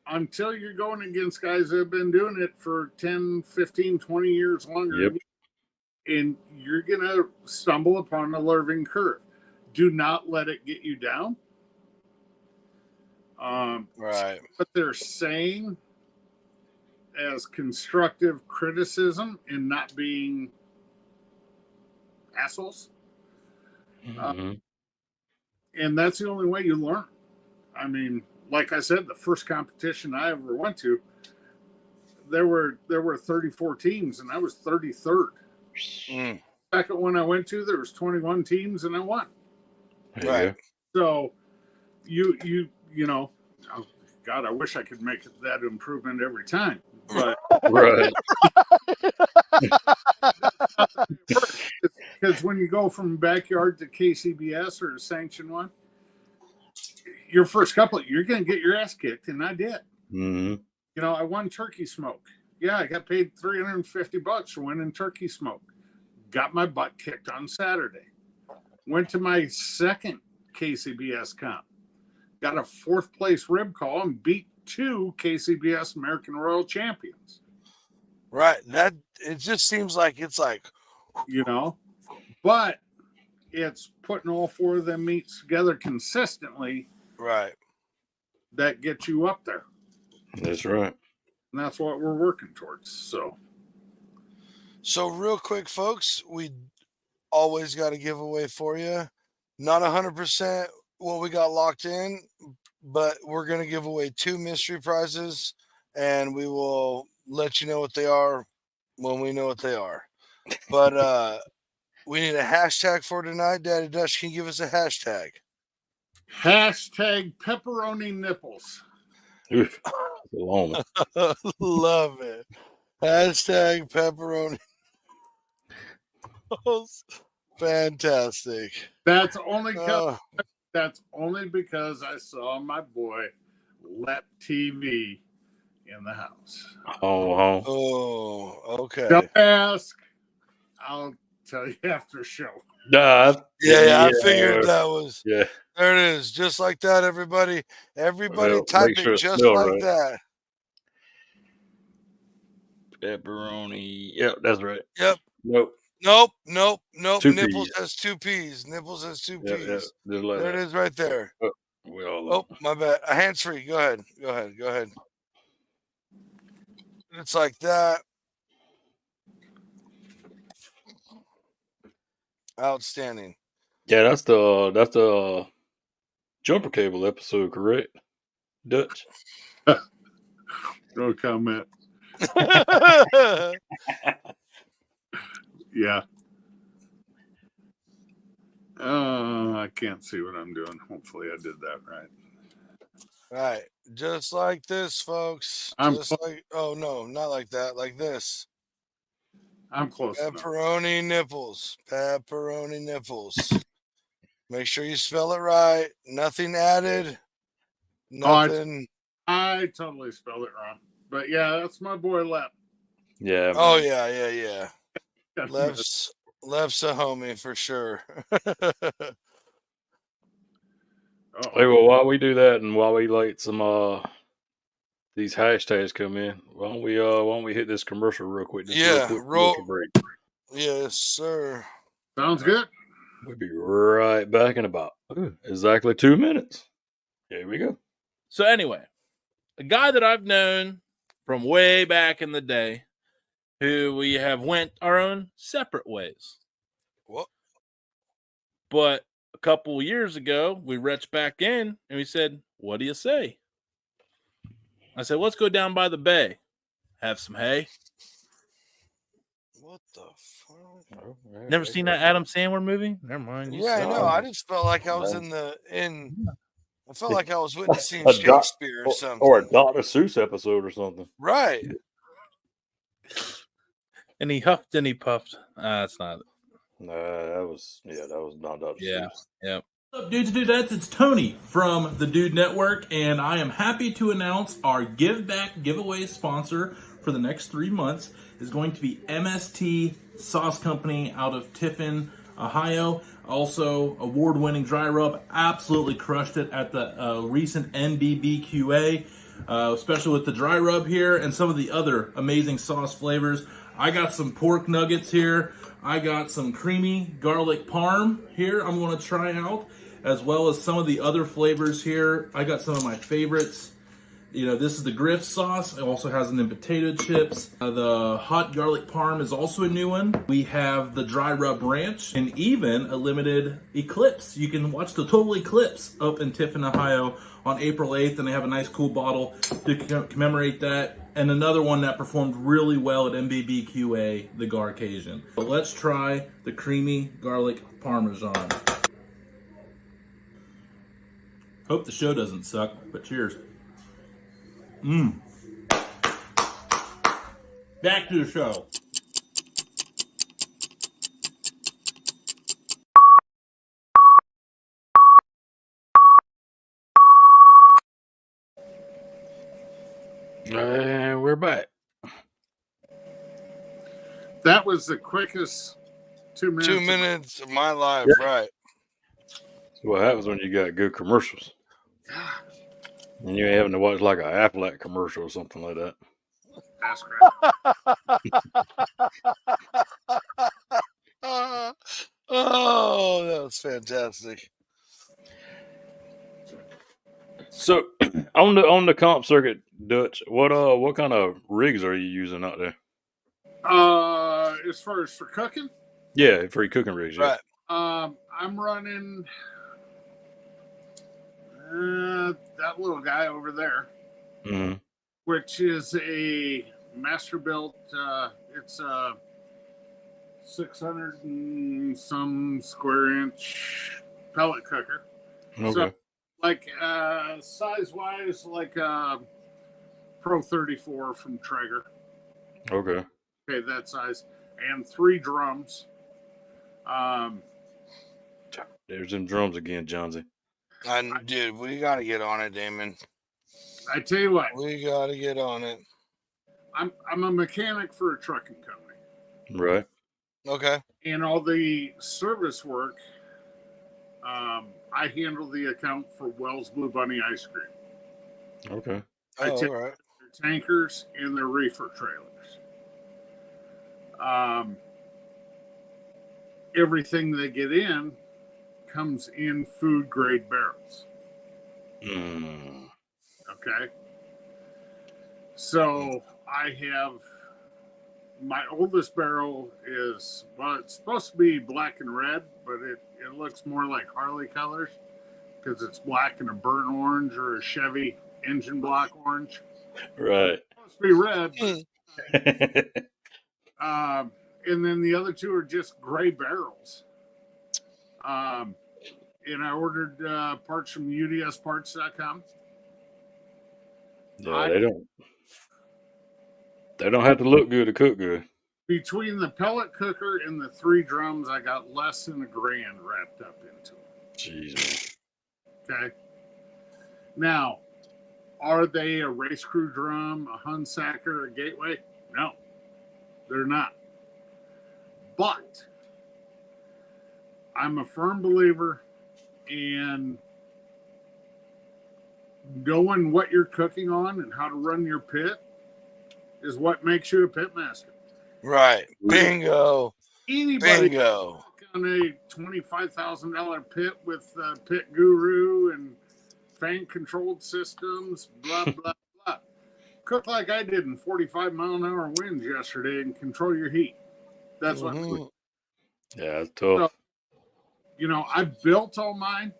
C: until you're going against guys that have been doing it for 10, 15, 20 years longer.
B: Yep.
C: And you're going to stumble upon a learning curve. Do not let it get you down.
D: Right.
C: What they're saying as constructive criticism and not being assholes. And that's the only way you learn. I mean, like I said, the first competition I ever went to, there were 34 teams and I was 33rd. Second one I went to, there was 21 teams and I won.
D: Right.
C: So you know, oh God, I wish I could make that improvement every time. But
B: Right.
C: Because when you go from backyard to KCBS or a sanctioned one, your first couple, you're going to get your ass kicked, and I did. You know, I won turkey smoke. Yeah, I got paid $350 for winning turkey smoke. Got my butt kicked on Saturday. Went to my second KCBS comp. Got a 4th place rib call and beat 2 KCBS American Royal champions.
D: Right. That it just seems like it's like,
C: you know, but it's putting all 4 of them meats together consistently.
D: Right.
C: That gets you up there.
B: That's right.
C: And that's what we're working towards.
D: So real quick, folks, we always got a giveaway for you. Not 100% what we got locked in, but we're going to give away 2 mystery prizes, and we will let you know what they are when we know what they are. But we need a hashtag for tonight. Daddy Dutch, can you give us a hashtag?
C: Hashtag pepperoni nipples.
B: Oof, long.
D: Love it. Hashtag pepperoni. Fantastic.
C: That's only because I saw my boy Lep TV in the house.
D: Oh, okay.
C: Don't ask. I'll tell you after show.
B: Yeah,
D: I figured that was.
B: Yeah.
D: There it is. Just like that, everybody. Everybody
B: Well,
D: type
B: make sure
D: it
B: it's
D: just
B: spelled
D: like
B: right.
D: that.
B: Pepperoni. Yep, that's right.
D: Yep.
B: Nope.
D: 2 Nipples
B: P's.
D: has 2 P's. Nipples has 2 P's.
B: Yep, like
D: there
B: that.
D: it is right there.
B: Oh,
D: my bad. Hands free. Go ahead. It's like that. Outstanding.
B: Yeah, that's the jumper cable episode, correct? Dutch.
C: No comment. Yeah. I can't see what I'm doing. Hopefully I did that right.
D: All right. Just like this, folks.
C: I'm
D: Just like, oh, no, not like that. Like this.
C: I'm close enough.
D: Pepperoni nipples. Pepperoni nipples. Make sure you spell it right. Nothing added. Nothing.
C: I totally spelled it wrong. But yeah, that's my boy Lep.
B: Yeah.
D: Oh,
B: man.
D: yeah. Left's a homie for sure.
B: Hey, well, while we do that and while we let some these hashtags come in, why don't we hit this commercial real quick? Just
D: Yeah,
B: real quick
D: roll.
B: commercial break.
D: Yes, sir.
C: Sounds good.
B: We'll be right back in about exactly 2 minutes. Here we go.
E: So anyway, a guy that I've known from way back in the day, who we have went our own separate ways.
D: What?
E: But a couple years ago, we reached back in and we said, "What do you say?" I said, "Let's go down by the bay, have some hay."
D: What the fuck?
B: Oh,
E: Never seen that Adam Sandler movie? Never mind.
D: Yeah, I know.
B: suck.
D: I just felt like I was I felt like I was witnessing
B: A doc-
D: Shakespeare or something.
B: Or a Dr. Seuss episode or something.
D: Right.
E: And he huffed and he puffed. That's not it.
B: That was not Dr.
E: Yeah.
B: Seuss.
E: Yeah.
F: What's up, dudes and dudettes? It's Tony from the Dude Network, and I am happy to announce our Give Back giveaway sponsor for the next 3 months is going to be MST Sauce Company out of Tiffin, Ohio. Also, award-winning dry rub. Absolutely crushed it at the recent NBBQA, especially with the dry rub here and some of the other amazing sauce flavors. I got some pork nuggets here. I got some creamy garlic parm here I'm going to try out, as well as some of the other flavors here. I got some of my favorites. You know, this is the Griff sauce. It also has them in potato chips. The hot garlic parm is also a new one. We have the dry rub ranch and even a limited eclipse. You can watch the total eclipse up in Tiffin, Ohio on April 8th, and they have a nice cool bottle to commemorate that. And another one that performed really well at MBBQA, the Garcasian. But let's try the creamy garlic parmesan. Hope the show doesn't suck, but cheers. Back to the show.
B: And we're back.
C: That was the quickest 2 minutes.
D: 2 minutes of my life, right?
B: So what happens when you got good commercials? And you ain't having to watch like an Aflac commercial or something like that.
C: That's great.
D: Oh, that was fantastic.
B: So on the comp circuit, Dutch, what kind of rigs are you using out there?
C: As far as for cooking,
B: Yeah, free cooking rigs. Yeah.
D: Right.
C: I'm running that little guy over there,
B: Mm-hmm.
C: which is a master built. It's a 600 and some square inch pellet cooker.
B: Okay.
C: So, like size wise, like a Pro 34 from Traeger.
B: Okay.
C: Okay, that size, and 3 drums.
B: There's them drums again, Johnsy.
D: Dude, we got to get on it, Damon.
C: I tell you what,
D: We got to get on it.
C: I'm a mechanic for a trucking company,
B: Right.
D: Okay.
C: and all the service work. I handle the account for Wells Blue Bunny Ice Cream.
B: Okay.
C: I
D: Oh,
C: take
D: all right.
C: their tankers and their reefer trailers. Everything they get in comes in food grade barrels.
B: Mm.
C: Okay. So I have my oldest barrel is, well, it's supposed to be black and red, but it looks more like Harley colors because it's black and a burnt orange or a Chevy engine block orange.
B: Right.
C: It's supposed to be red. And then the other 2 are just gray barrels. And I ordered parts from udsparts.com.
B: Yeah, they don't. They don't have to look good to cook good.
C: Between the pellet cooker and the 3 drums, I got less than $1,000 wrapped up into it.
B: Jeez, man.
C: Okay. Now, are they a race crew drum, a Hunsacker, a Gateway? No, they're not. But I'm a firm believer in knowing what you're cooking on and how to run your pit is what makes you a pit master.
D: Right. Bingo.
C: Anybody
D: Bingo.
C: on a $25,000 pit with Pit Guru and fan controlled systems, blah, blah, blah. Cook like I did in 45-mile-an-hour winds yesterday and control your heat. That's what.
B: Yeah, it's tough.
C: So, I built all mine.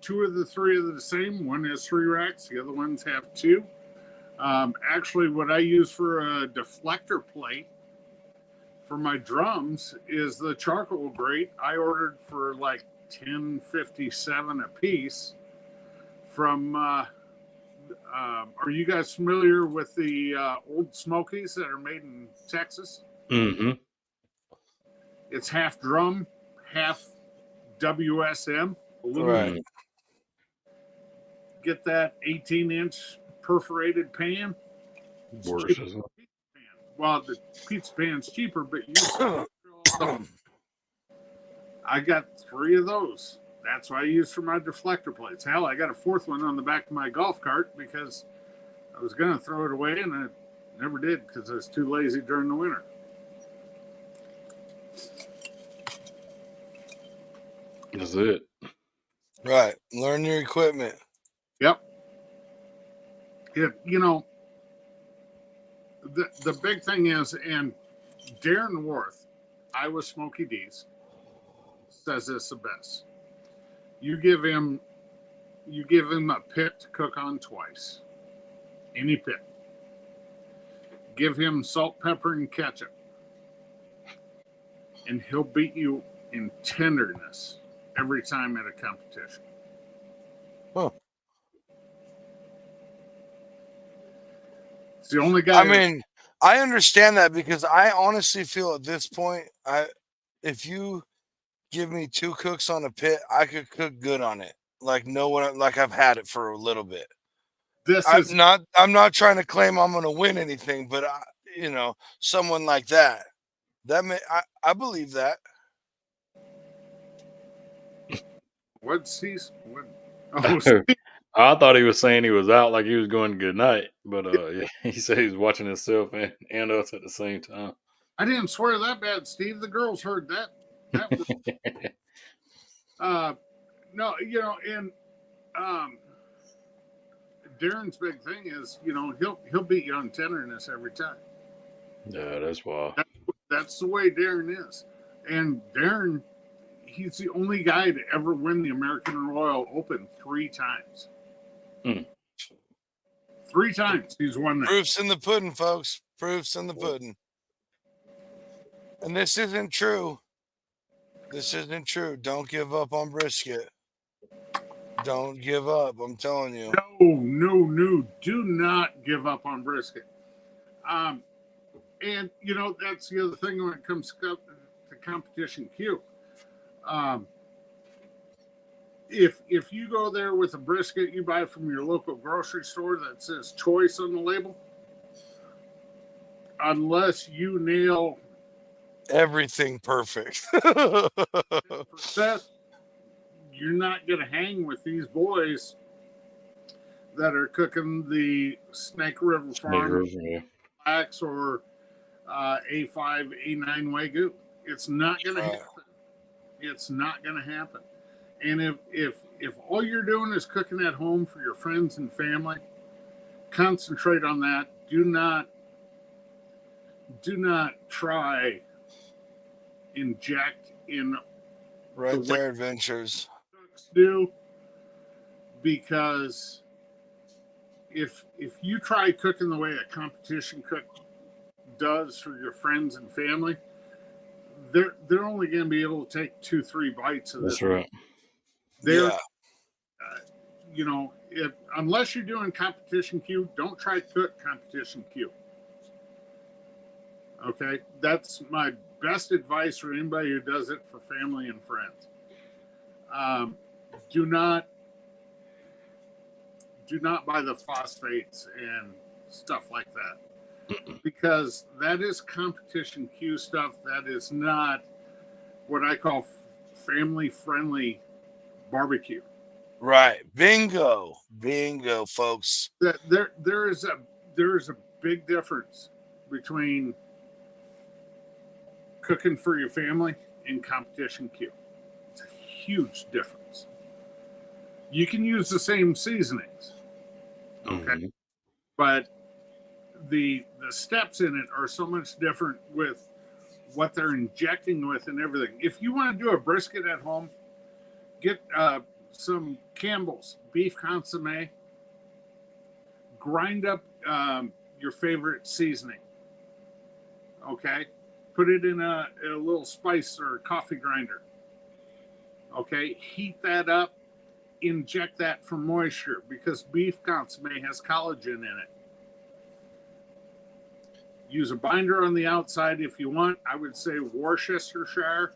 C: 2 of the 3 are the same. One has 3 racks. The other ones have 2. Actually, what I use for a deflector plate for my drums is the charcoal grate I ordered for like $10.57 a piece from. Are you guys familiar with the old Smokies that are made in Texas?
B: Mm-hmm.
C: It's half drum, half WSM.
D: Right.
C: Get that 18-inch perforated pan.
B: Worse, isn't it?
C: Well, the pizza pan's cheaper, but I got 3 of those. That's what I use for my deflector plates. Hell, I got a 4th one on the back of my golf cart because I was going to throw it away, and I never did because I was too lazy during the winter.
B: That's it.
D: Right. Learn your equipment.
C: Yep. The big thing is, and Darren Worth, Iowa Smoky D's, says this the best. You give him a pit to cook on twice. Any pit. Give him salt, pepper, and ketchup. And he'll beat you in tenderness every time at a competition.
D: Huh.
C: It's the only guy.
D: I mean, I understand that because I honestly feel at this point, if you give me 2 cooks on a pit, I could cook good on it. Like I've had it for a little bit. I'm not trying to claim I'm going to win anything, but someone like that I believe that.
B: I thought he was saying he was out like he was going good night, but yeah, he said he was watching himself and us at the same time.
C: I didn't swear that bad, Steve. The girls heard that. No, and Darren's big thing is, he'll beat you on tenderness every time.
B: Yeah, that's why.
C: That's the way Darren is. And Darren, he's the only guy to ever win the American Royal Open 3 times. 3 times he's won that.
D: Proof's in the pudding, folks. Proof's in the pudding. And this isn't true. This isn't true. Don't give up on brisket. Don't give up. I'm telling you.
C: No. Do not give up on brisket. And, that's the other thing when it comes to competition Q. If you go there with a brisket you buy from your local grocery store that says choice on the label, unless you nail
D: everything perfect,
C: you're not going to hang with these boys that are cooking the Snake River Farm Blacks or A5, A9 Wagyu. It's not going to happen. It's not going to happen. And if all you're doing is cooking at home for your friends and family, concentrate on that. Do not try inject in
D: their adventures.
C: Do, because if you try cooking the way a competition cook does for your friends and family, they're only going to be able to take 2-3 bites of this.
B: That's right.
C: unless you're doing competition Q, don't try to cook competition Q. Okay, that's my best advice for anybody who does it for family and friends. Do not buy the phosphates and stuff like that, because that is competition Q stuff. That is not what I call family friendly barbecue.
D: Right. Bingo, folks.
C: There is a big difference between cooking for your family and competition Q. It's a huge difference. You can use the same seasonings, okay, but the steps in it are so much different with what they're injecting with and everything. If you want to do a brisket at home, get some Campbell's beef consomme, grind up your favorite seasoning, okay, put it in a little spice or coffee grinder, okay, heat that up, inject that for moisture, because beef consomme has collagen in it. Use a binder on the outside if you want. I would say Worcestershire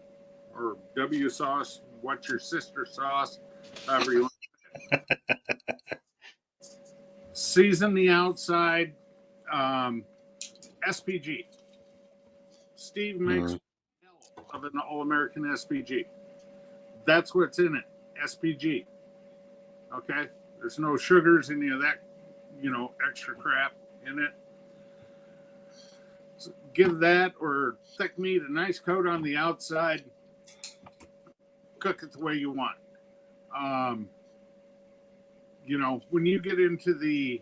C: or W sauce, what's your sister sauce, however you want. Season the outside. SPG. Steve makes of an all-American SPG. That's what's in it. SPG. Okay? There's no sugars, any of that, extra crap in it. So give that or thick meat a nice coat on the outside. Cook it the way you want. When you get into the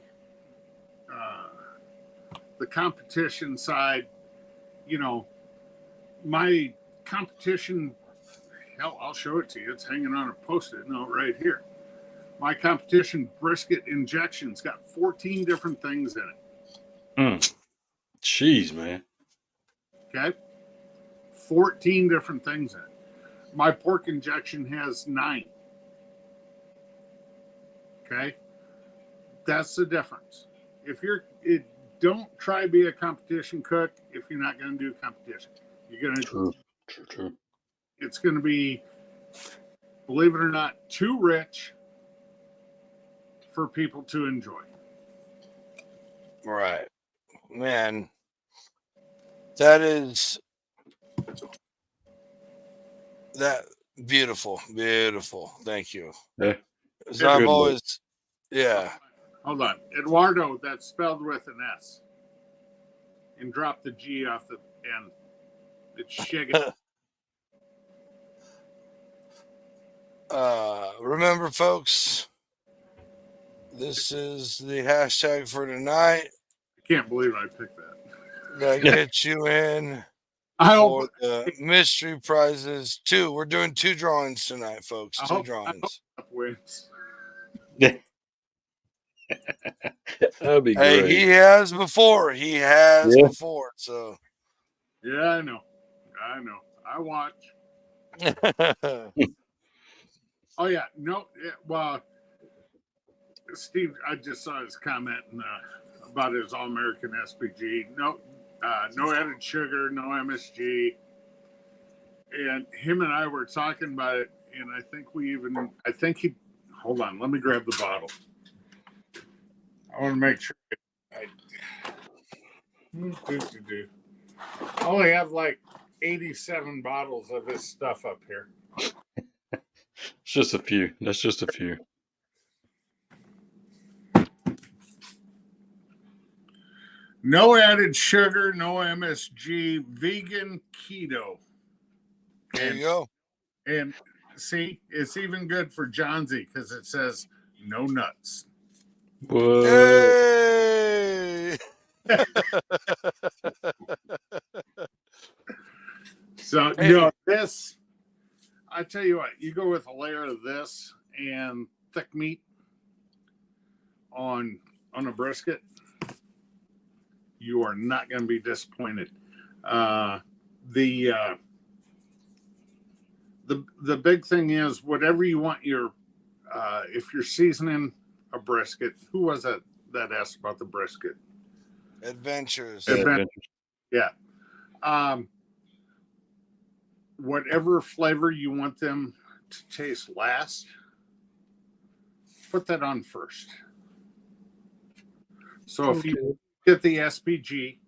C: competition side, my competition, hell, I'll show it to you. It's hanging on a Post-it note right here. My competition brisket injection's got 14 different things in it.
B: Jeez, man.
C: Okay? 14 different things in it. My pork injection has 9. Okay? That's the difference. Don't try to be a competition cook if you're not going to do competition. You're going to.
B: True.
C: It's going to be, believe it or not, too rich for people to enjoy.
D: Right. Man, that is that beautiful. Thank you.
B: Yeah.
D: So I've always, yeah.
C: Hold on. Eduardo, that's spelled with an S. And drop the G off the end. It's Shiga.
D: Remember, folks, this is the hashtag for tonight.
C: I can't believe I picked that.
D: That gets you in for the mystery prizes. 2. We're doing 2 drawings tonight, folks. 2 drawings.
C: Wins.
B: Yeah. That'd be great.
D: Hey, he has before. Before. So.
C: Yeah, I know. I watch. Oh yeah, no. Well, Steve, I just saw his comment about his all-American SPG. No added sugar, no MSG. And him and I were talking about it, and I think he. Hold on, let me grab the bottle. I want to make sure. I only have like 87 bottles of this stuff up here.
B: It's just a few. That's just a few.
C: No added sugar, no MSG, vegan, keto.
D: There you go.
C: And see, it's even good for Johnsy because it says no nuts.
B: What?
D: Hey!
C: So, this, I tell you what, you go with a layer of this and thick meat on a brisket, you are not going to be disappointed. The big thing is whatever you want your, if you're seasoning a brisket. Who was it that asked about the brisket?
D: Adventures.
C: Yeah. Whatever flavor you want them to taste last, put that on first. So if you get the SPG,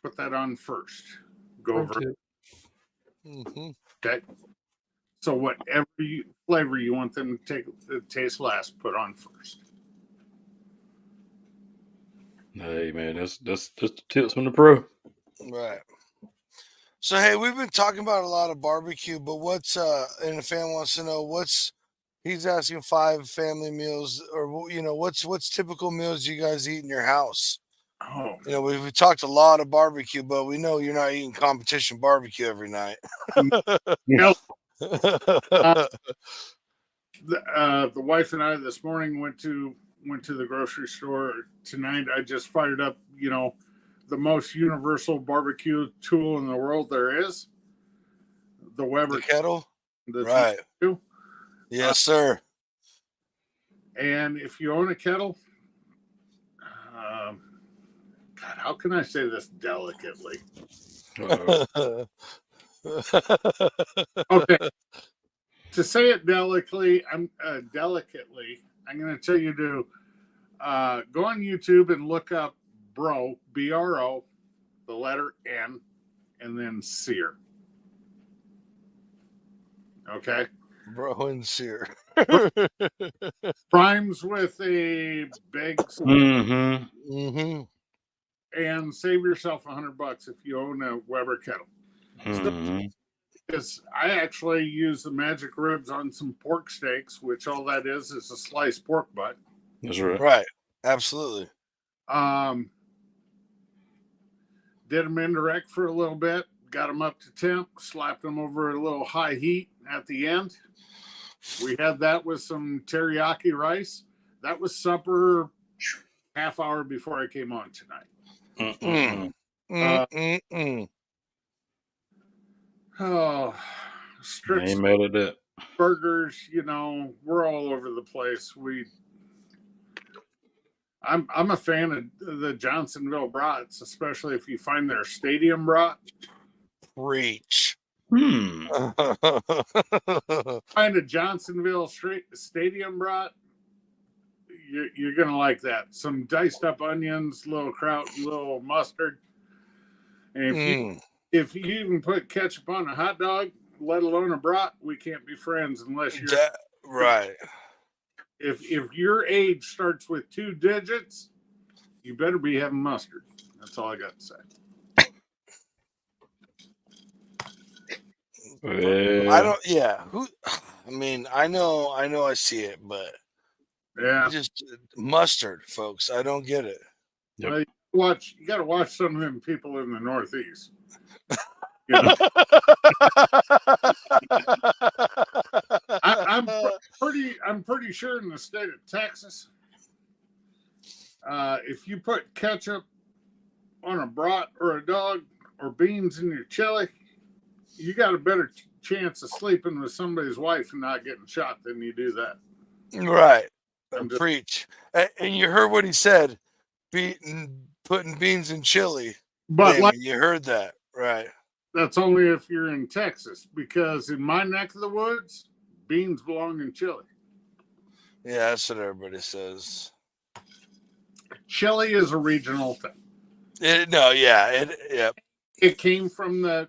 C: put that on first. Go over.
D: Mm-hmm.
C: Okay. So whatever flavor you want them to taste last, put on first.
B: Hey man, that's the tips from the pro.
D: Right. So hey, we've been talking about a lot of barbecue, but what's and the fan wants to know he's asking 5 family meals, or what's typical meals you guys eat in your house?
C: Oh,
D: We talked a lot of barbecue, but we know you're not eating competition barbecue every night.
C: no. The wife and I this morning went to the grocery store. Tonight I just fired up, the most universal barbecue tool in the world there is, the Weber
D: The kettle,
C: the
D: right?
C: 22.
D: Yes, sir.
C: And if you own a kettle, God, how can I say this delicately? Okay, to say it delicately, I'm going to tell you to go on YouTube and look up Bro, BRO, the letter N, and then sear. Okay.
D: Bro and sear.
C: Primes with a big
B: Mm-hmm.
C: and save yourself $100 if you own a Weber kettle.
B: Mm-hmm.
C: Because I actually use the magic ribs on some pork steaks, which all that is a sliced pork butt.
B: That's right.
D: Right. Absolutely.
C: Did them indirect for a little bit, got them up to temp, slapped them over a little high heat at the end. We had that with some teriyaki rice. That was supper half hour before I came on tonight. Oh, strips,
B: Ain't mad at that.
C: burgers, we're all over the place. I'm a fan of the Johnsonville brats, especially if you find their stadium brat.
D: Reach.
C: Find a Johnsonville stadium brat, you're gonna like that. Some diced up onions, little kraut, little mustard, and if you even put ketchup on a hot dog, let alone a brat, we can't be friends unless you're
D: right.
C: If your age starts with 2 digits, you better be having mustard. That's all I got to say.
D: I don't. Yeah. I know. I see it, but
C: yeah,
D: just mustard, folks. I don't get it.
B: Yep.
C: You got to watch some of them people in the Northeast. I'm pretty sure in the state of Texas, if you put ketchup on a brat or a dog or beans in your chili, you got a better chance of sleeping with somebody's wife and not getting shot than you do that.
D: Right. Preach. And you heard what he said, putting beans in chili.
C: But
D: you heard that, right?
C: That's only if you're in Texas, because in my neck of the woods, beans belong in chili.
D: Yeah, that's what everybody says.
C: Chili is a regional thing.
D: It
C: came from the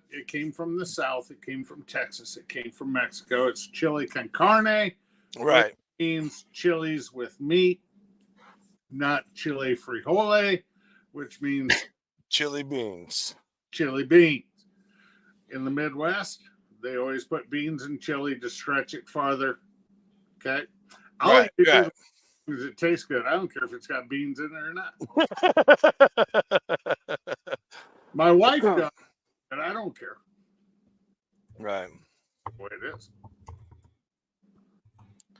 C: South. It came from Texas. It came from Mexico. It's chili con carne.
D: Right.
C: It means chilies with meat, not chili frijole, which means
D: chili beans.
C: Chili beans. In the Midwest, they always put beans in chili to stretch it farther. Okay. I'll eat it because it tastes good. I don't care if it's got beans in it or not. My wife does, and I don't care.
D: Right.
C: The way it is.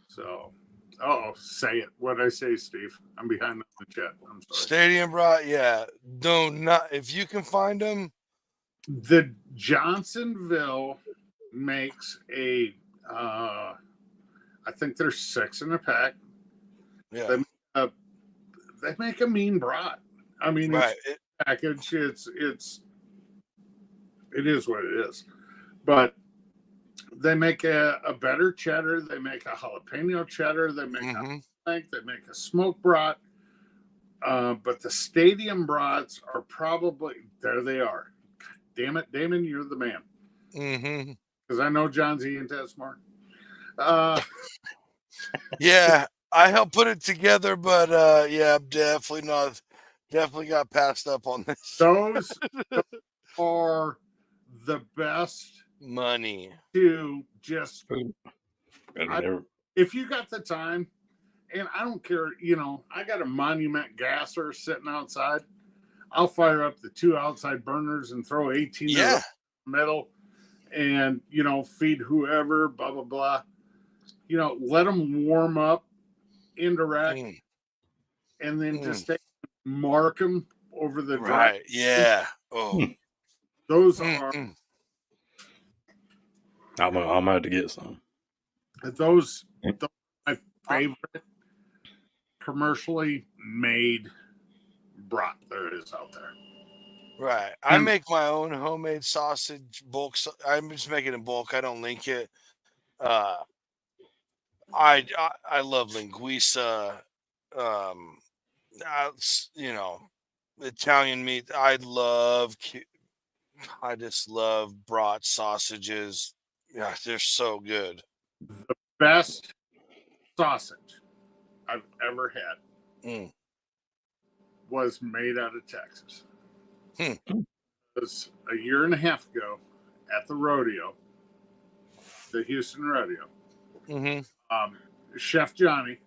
C: So, say it. What'd I say, Steve? I'm behind the chat. I'm sorry.
D: Stadium brat, yeah. If you can find them.
C: The Johnsonville makes I think there's 6 in a pack.
D: Yeah.
C: They make a mean brat. I mean,
D: Right.
C: it's package. It is what it is. But they make a better cheddar. They make a jalapeno cheddar. They make a flank. They make a smoked brat. But the stadium brats are probably there. They are. God damn it, Damon, you're the man. Because I know John's eating that smart.
D: Yeah, I helped put it together, but yeah, definitely got passed up on this.
C: Those are the best
D: money
C: to just
B: Never,
C: if you got the time, and I don't care, I got a Monument gasser sitting outside. I'll fire up the 2 outside burners and throw 18 in the middle and, feed whoever, blah, blah, blah. Let them warm up indirect and then just mark them over the dry.
D: Right. Yeah. Oh.
C: Those are.
B: I'm gonna have to get some.
C: Those are my favorite commercially made brat there is out there.
D: Right. I make my own homemade sausage bulk. I'm just making it in bulk. I don't link it. I love linguiça. Italian meat. I just love brat sausages. Yeah, they're so good.
C: The best sausage I've ever had was made out of Texas. It was a year and a half ago at the rodeo, the Houston rodeo. Chef Johnny.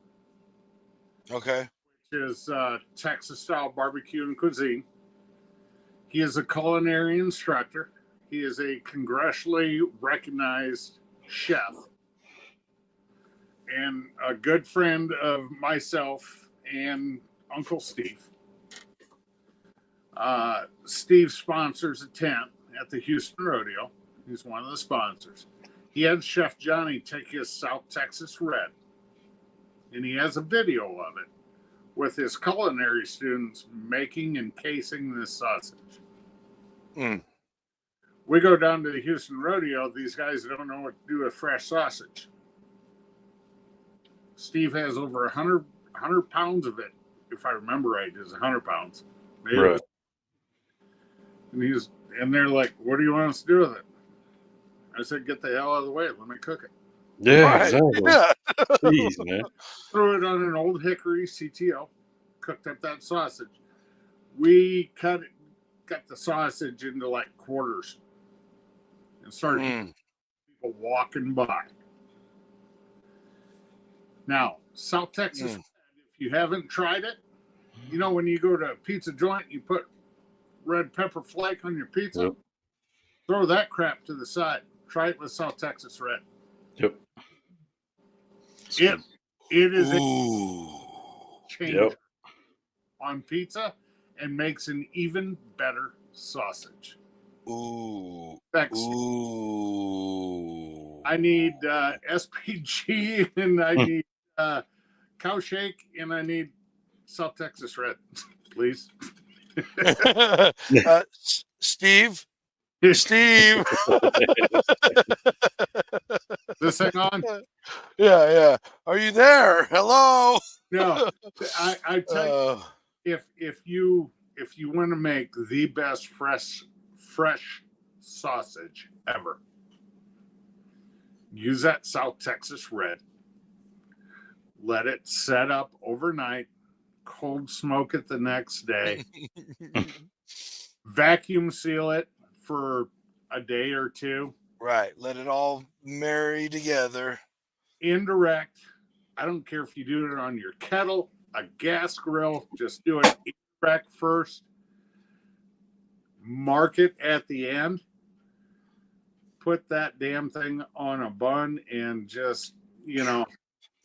D: Okay.
C: Which is Texas style barbecue and cuisine. He is a culinary instructor. He is a congressionally recognized chef and a good friend of myself and Uncle Steve. Steve sponsors a tent at the Houston Rodeo. He's one of the sponsors. He had Chef Johnny take his South Texas Red, and he has a video of it with his culinary students making and casing this sausage. We go down to the Houston Rodeo. These guys don't know what to do with fresh sausage. Steve has over 100 pounds of it, if I remember right. It's 100 pounds. Maybe.
B: Right.
C: And they're like, "What do you want us to do with it?" I said, "Get the hell out of the way. Let me cook it."
B: Yeah, exactly.
D: Yeah.
B: Jeez, man.
C: Threw it on an old hickory CTO. Cooked up that sausage. We cut the sausage into like quarters and started people walking by. Now, South Texas, if you haven't tried it, when you go to a pizza joint, you put red pepper flake on your pizza.
B: Yep.
C: Throw that crap to the side. Try it with South Texas Red.
B: Yep.
C: It is a change on pizza and makes an even better sausage.
D: Ooh.
C: I need SPG and I need cow shake and I need South Texas Red, please.
D: Steve. This thing on? Yeah. Are you there? Hello.
C: No, I tell you, if you want to make the best fresh sausage ever, use that South Texas Red. Let it set up overnight. Cold smoke it the next day. Vacuum seal it for a day or two.
D: Right. Let it all marry together.
C: Indirect. I don't care if you do it on your kettle, a gas grill. Just do it indirect first. Mark it at the end. Put that damn thing on a bun and just,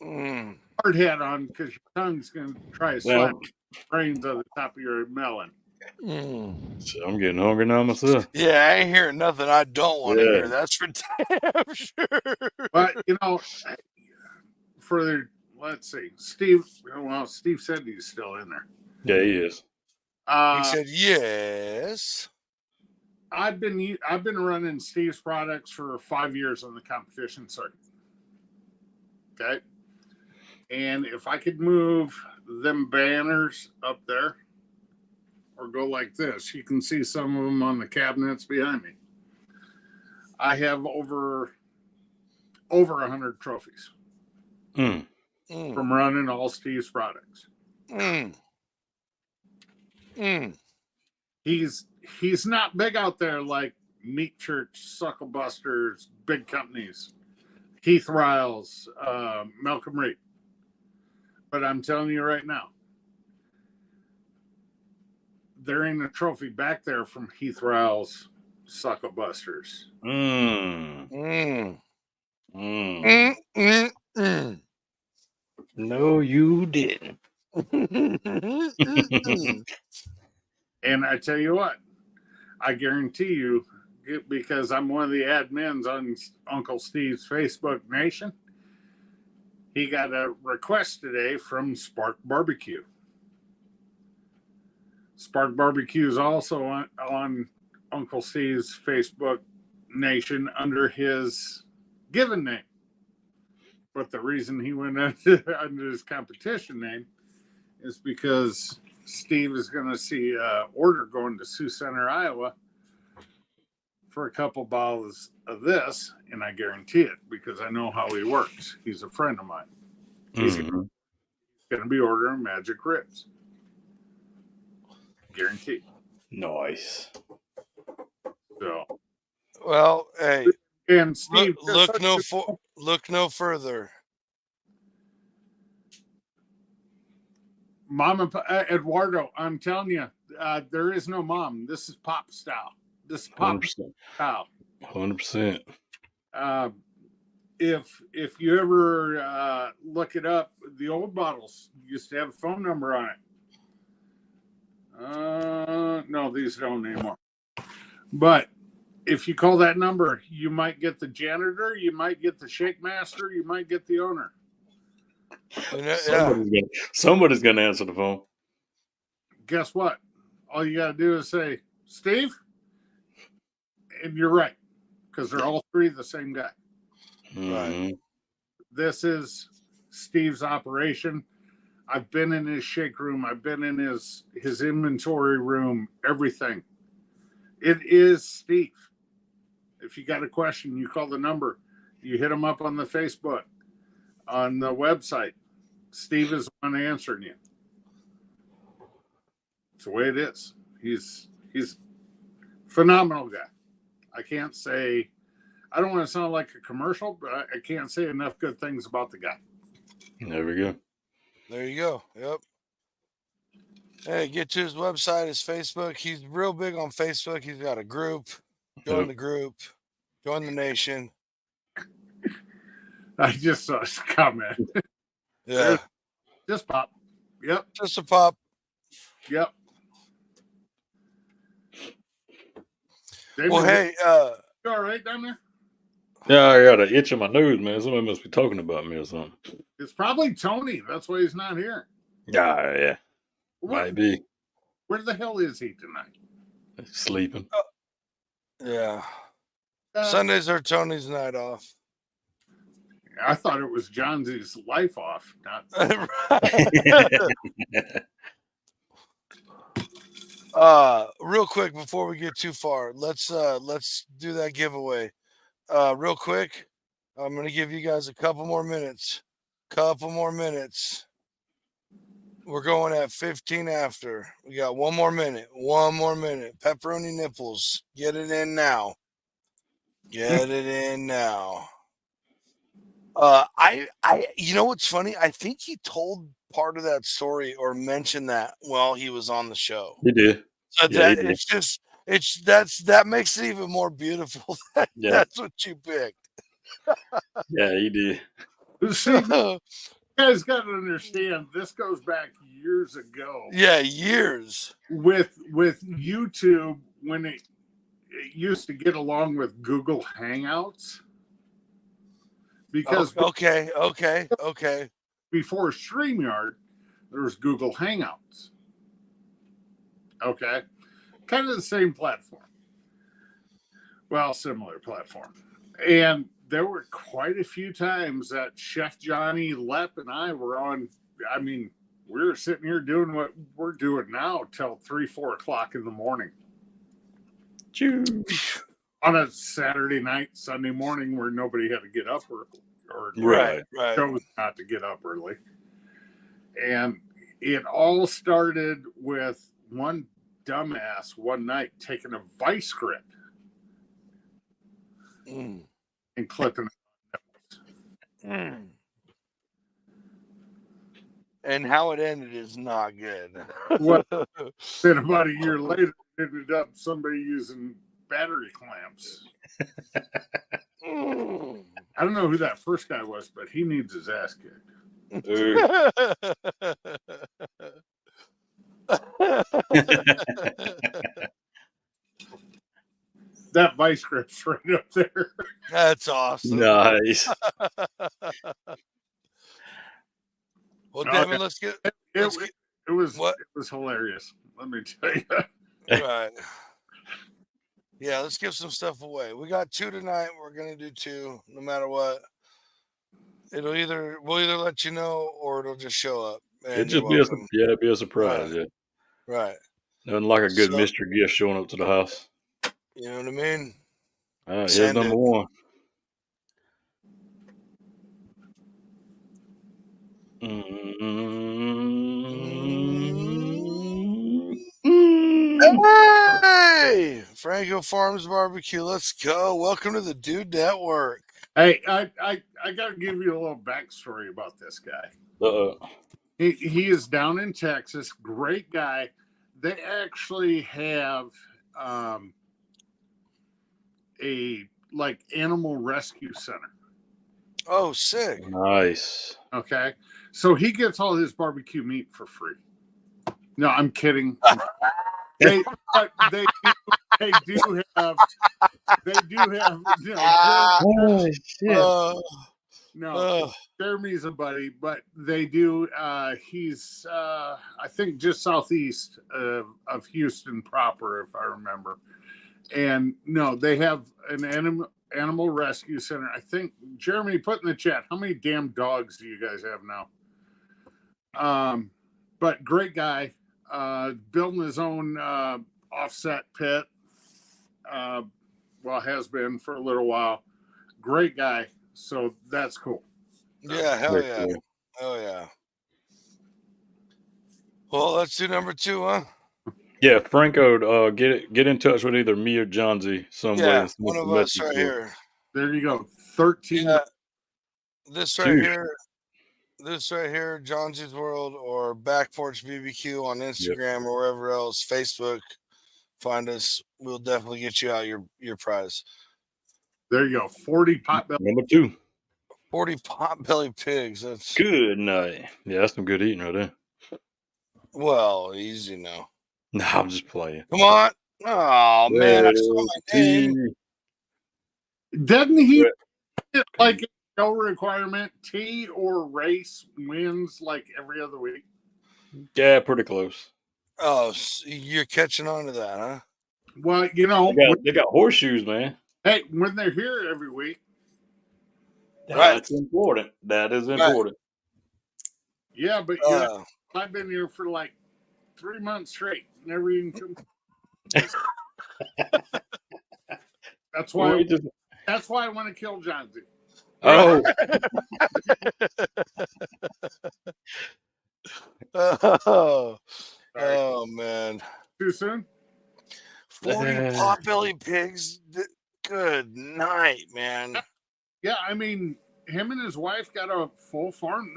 C: hard hat on because your tongue's going to try to slap brains on the top of your melon.
B: So I'm getting hungry now myself.
D: Yeah, I ain't hearing nothing I don't want to hear. That's for damn sure.
C: But for let's see. Steve. Well, Steve said he's still in there.
B: Yeah, he is.
D: He said yes.
C: I've been running Steve's products for 5 years on the competition circuit. Okay. And if I could move them banners up there or go like this, you can see some of them on the cabinets behind me. I have over 100 trophies from running all Steve's products. He's not big out there like Meat Church, Suckle-busters, big companies, Heath Riles, Malcolm Reed. But I'm telling you right now, there ain't a trophy back there from Heath Riles, Suckle-busters.
B: No, you didn't.
C: And I tell you what, I guarantee you, because I'm one of the admins on Uncle Steve's Facebook Nation, he got a request today from Spark Barbecue. Spark Barbecue is also on Uncle Steve's Facebook Nation under his given name. But the reason he went under his competition name is because Steve is going to see an order going to Sioux Center, Iowa for a couple bottles of this, and I guarantee it because I know how he works. He's a friend of mine. He's going to be ordering Magic Ribs. Guaranteed.
B: Nice.
C: So,
D: well, hey,
C: and Steve,
D: look no further.
C: Mama Eduardo, I'm telling you, there is no mom. This is pop style. This is pop
B: 100%.
C: style.
B: 100%.
C: If you ever look it up, the old bottles used to have a phone number on it. No, these don't anymore. But if you call that number, you might get the janitor, you might get the shake master, you might get the owner.
B: Somebody's gonna answer the phone.
C: Guess what? All you got to do is say, Steve, and you're right, because they're all three the same guy.
D: Right.
C: This is Steve's operation. I've been in his shake room. I've been in his inventory room, everything. It is Steve. If you got a question, you call the number. You hit him up on the Facebook, on the website. Steve is the one answering you. It's the way it is. He's a phenomenal guy. I can't say, I don't want to sound like a commercial, but I can't say enough good things about the guy.
B: There we go.
D: There you go. Yep. Hey, get to his website, his Facebook. He's real big on Facebook. He's got a group. Join the group. Join the nation.
C: I just saw his comment.
D: Yeah.
C: Just pop. Yep.
D: Just a pop.
C: Yep.
D: David, well, hey,
C: you all right down there?
B: Yeah, I got an itch in my nose, man. Somebody must be talking about me or something.
C: It's probably Tony. That's why he's not here.
B: Yeah. Might be.
C: Where the hell is he tonight?
B: Sleeping.
D: Yeah. Sundays are Tony's night off.
C: I thought it was Johnsy's life off. Not
D: real quick before we get too far, let's do that giveaway. Real quick, I'm gonna give you guys a couple more minutes. We're going at 15 after. We got one more minute. Pepperoni nipples. Get it in now. You know what's funny? I think he told part of that story or mentioned that while he was on the show.
B: He did.
D: So that makes it even more beautiful. That's what you picked.
B: Yeah, he did.
C: See, you guys got to understand, this goes back years ago.
D: Yeah, years.
C: With YouTube, when it used to get along with Google Hangouts. Because
D: okay.
C: before StreamYard, there was Google Hangouts. Okay. Kind of the same platform. Well, similar platform. And there were quite a few times that Chef Johnny, Lepp, and I were on. I mean, we were sitting here doing what we're doing now till 3, 4 o'clock in the morning. On a Saturday night, Sunday morning where nobody had to get up early or
B: Right.
C: chose not to get up early. And it all started with one dumbass one night taking a vice grip and clipping it.
D: And how it ended is not good.
C: Well, then about a year later, it ended up somebody using battery clamps. I don't know who that first guy was, but he needs his ass kicked. That vice grip's right up there.
D: That's awesome.
B: Nice.
D: Well, Devin, let's get.
C: It was hilarious. Let me tell you.
D: Right. Yeah, let's give some stuff away. We got 2 tonight. We're gonna do 2, no matter what. We'll either let you know or it'll just show up.
B: It'd just be a surprise.
D: Right.
B: Yeah.
D: Right.
B: Nothing like a good mystery gift showing up to the house.
D: You know what I mean?
B: All right, here's number 1.
D: Hey, Franco Farms Barbecue. Let's go. Welcome to the Dude Network.
C: Hey, I got to give you a little backstory about this guy. He is down in Texas. Great guy. They actually have a animal rescue center.
D: Oh, sick.
B: Nice.
C: Okay. So he gets all his barbecue meat for free. No, I'm kidding. They do have no, Jeremy's a buddy, but they do he's I think just southeast of Houston proper, if I remember. And no, they have an animal rescue center. I think Jeremy put in the chat, how many damn dogs do you guys have now? But great guy, building his own offset pit. Has been for a little while. Great guy. So that's cool.
D: Yeah, hell yeah. Cool. Hell yeah. Well, let's do number 2, huh?
B: Yeah, Franco, get in touch with either me or John Z some way.
D: Yeah, one of us right here.
C: There you go. 13.
D: Yeah. This right here, John Z's World or Back Porch BBQ on Instagram or wherever else, Facebook. Find us. We'll definitely get you out your prize.
C: There you go. 40 potbelly.
B: Number 2.
D: 40 potbelly pigs. That's
B: good night. Yeah, that's some good eating right there.
C: Well, easy now.
B: No, I'm just playing.
D: Come on. Oh, man. I saw my name.
C: Doesn't he like no requirement? Tea or race wins like every other week?
B: Yeah, pretty close.
D: Oh, you're catching on to that, huh?
C: Well, you know.
B: They got horseshoes, man.
C: Hey, when they're here every week.
B: That's important. That is important.
C: Yeah, but I've been here for like 3 months straight. Never even come. That's why. That's why I want to kill John Z.
B: Oh.
D: Oh man.
C: Too soon?
D: 40 potbelly pigs. Good night, man.
C: Yeah, I mean, him and his wife got a full farm.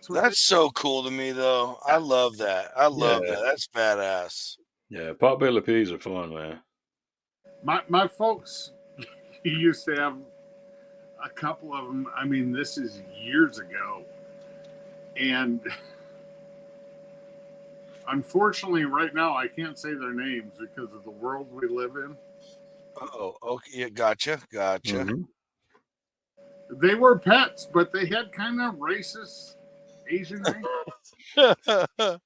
D: That's so cool to me, though. I love that. I love that. That's badass.
B: Yeah, potbelly pigs are fun, man.
C: My folks used to have a couple of them. I mean, this is years ago. And unfortunately, right now, I can't say their names because of the world we live in.
D: Oh, okay. Yeah, gotcha.
B: Mm-hmm.
C: They were pets, but they had kind of racist Asian names.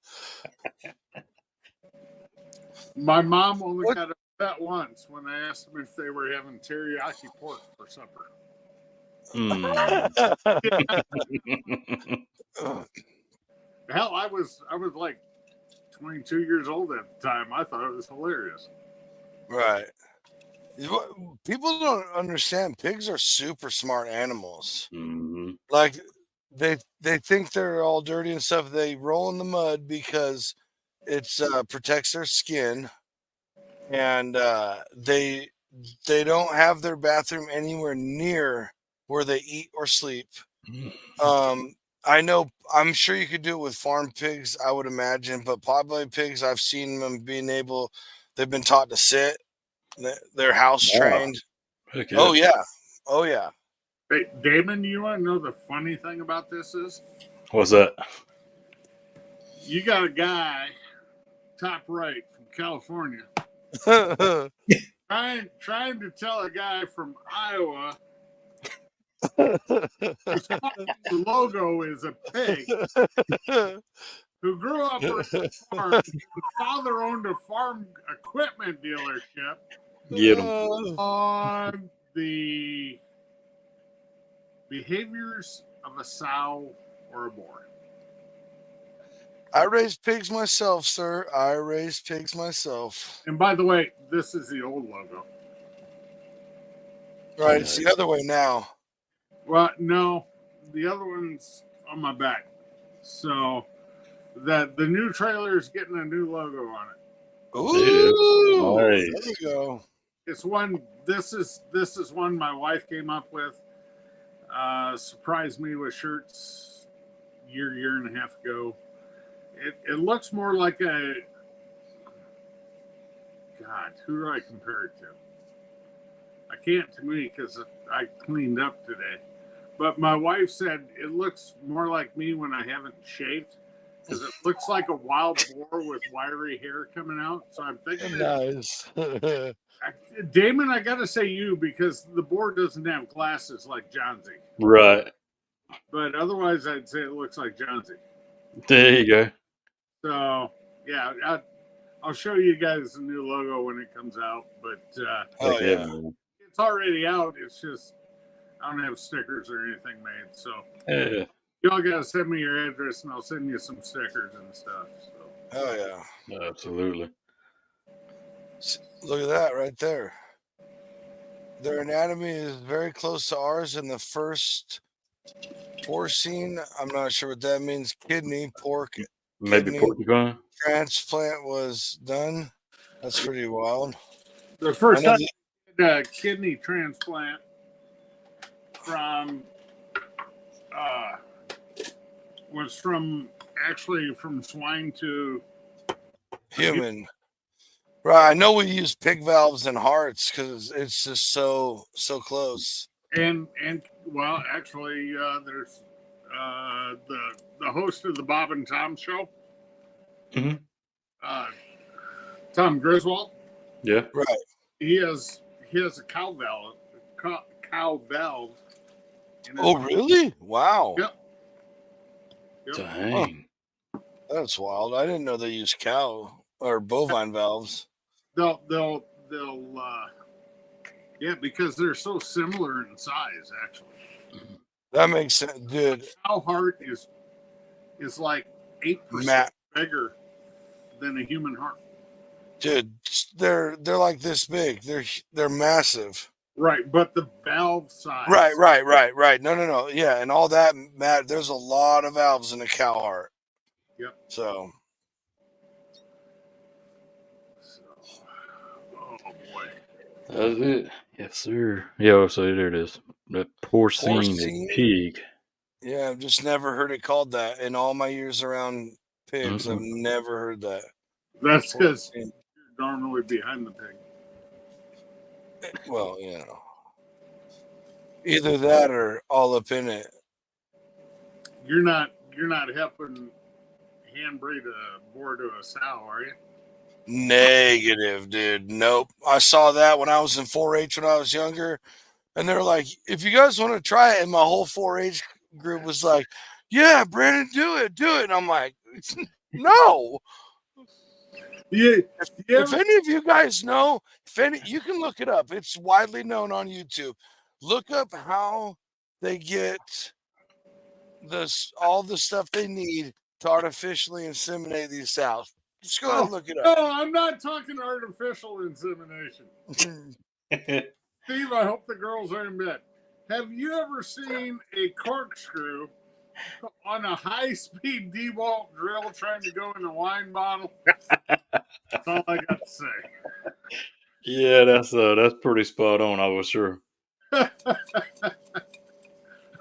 C: My mom only
D: What?
C: got upset once when I asked them if they were having teriyaki pork for supper.
B: Mm.
C: Hell, I was like 22 years old at the time. I thought it was hilarious.
D: Right. People don't understand. Pigs are super smart animals.
B: Mhm.
D: Like they think they're all dirty and stuff. They roll in the mud because it's protects their skin, and they don't have their bathroom anywhere near where they eat or sleep. I know. I'm sure you could do it with farm pigs. I would imagine, but potbelly pigs, I've seen them being able. They've been taught to sit. They're house trained.
B: Heck
D: Oh
B: yeah.
D: yeah. Oh yeah.
C: Hey, Damon, you want to know the funny thing about this is?
B: What's that?
C: You got a guy, top right from California, trying to tell a guy from Iowa whose fucking logo is a pig, who grew up on a farm, whose father owned a farm equipment dealership,
B: Get him.
C: on the behaviors of a sow or a boar.
D: I raised pigs myself, sir. I raised pigs myself.
C: And by the way, this is the old logo.
D: Right, it's the other way now.
C: Well, no, the other one's on my back. So that the new trailer is getting a new logo on it.
D: Ooh,
B: Nice.
D: there we go.
C: It's one. This is one my wife came up with. Surprised me with shirts year and a half ago. It looks more like a. God, who do I compare it to? I can't to me because I cleaned up today. But my wife said it looks more like me when I haven't shaved because it looks like a wild boar with wiry hair coming out. So I'm thinking,
D: Nice.
C: Damon, I got to say you because the boar doesn't have glasses like Johnsy.
B: Right.
C: But otherwise, I'd say it looks like Johnsy.
B: There you go.
C: So, yeah, I'll show you guys the new logo when it comes out. But
D: Oh
B: Heck
D: yeah.
B: man.
C: it's already out. It's just I don't have stickers or anything made. So
B: Yeah.
C: y'all got to send me your address and I'll send you some stickers and stuff. So.
D: Oh yeah.
B: Absolutely.
D: Look at that right there. Their anatomy is very close to ours. In the first porcine, I'm not sure what that means. Kidney, pork,
B: Maybe
D: kidney
B: porcupine.
D: transplant was done. That's pretty wild.
C: The first
D: I know
C: time I did a kidney transplant from was from swine to
D: human. Right. I know we use pig valves and hearts because it's just so close.
C: and well, actually, there's the host of the Bob and Tom show,
B: Mhm.
C: Tom Griswold.
B: Yeah.
D: Right.
C: He has a cow valve. Cow valve. in his-
D: Oh, really? Wow.
C: Yep.
B: Dang.
D: That's wild. I didn't know they used cow or bovine valves.
C: They'll yeah, because they're so similar in size. Actually,
D: That makes sense, dude.
C: cow heart is like 8%
D: Matt,
C: bigger than a human heart.
D: dude, they're like this big. They're massive.
C: Right, but the valve size.
D: Right. No. Yeah, and all that, Matt. There's a lot of valves in a cow heart.
C: Yep.
D: So,
C: Oh boy.
B: That's it. Yes, sir. Yeah, so there it is. The porcine
D: Porcine?
B: pig.
D: yeah, I've just never heard it called that in all my years around pigs. I've
B: Mm-mm.
D: never heard that.
C: That's because
D: Porcine.
C: you're normally behind the pig.
D: Well, either that or all up in it.
C: You're not helping hand breed a boar to a sow, are you?
D: Negative, dude. Nope. I saw that when I was in 4-H when I was younger. And they're like, if you guys want to try it, and my whole 4-H group was like, yeah, Brandon, do it. And I'm like, no.
C: Yeah.
D: If any of you guys know, you can look it up. It's widely known on YouTube. Look up how they get all the stuff they need to artificially inseminate these sows. Just go ahead and look it up.
C: No, I'm not talking artificial insemination. Steve, I hope the girls are in bed. Have you ever seen a corkscrew on a high-speed DeWalt drill trying to go in a wine bottle? That's all I got to say.
B: Yeah, that's pretty spot on, I was sure.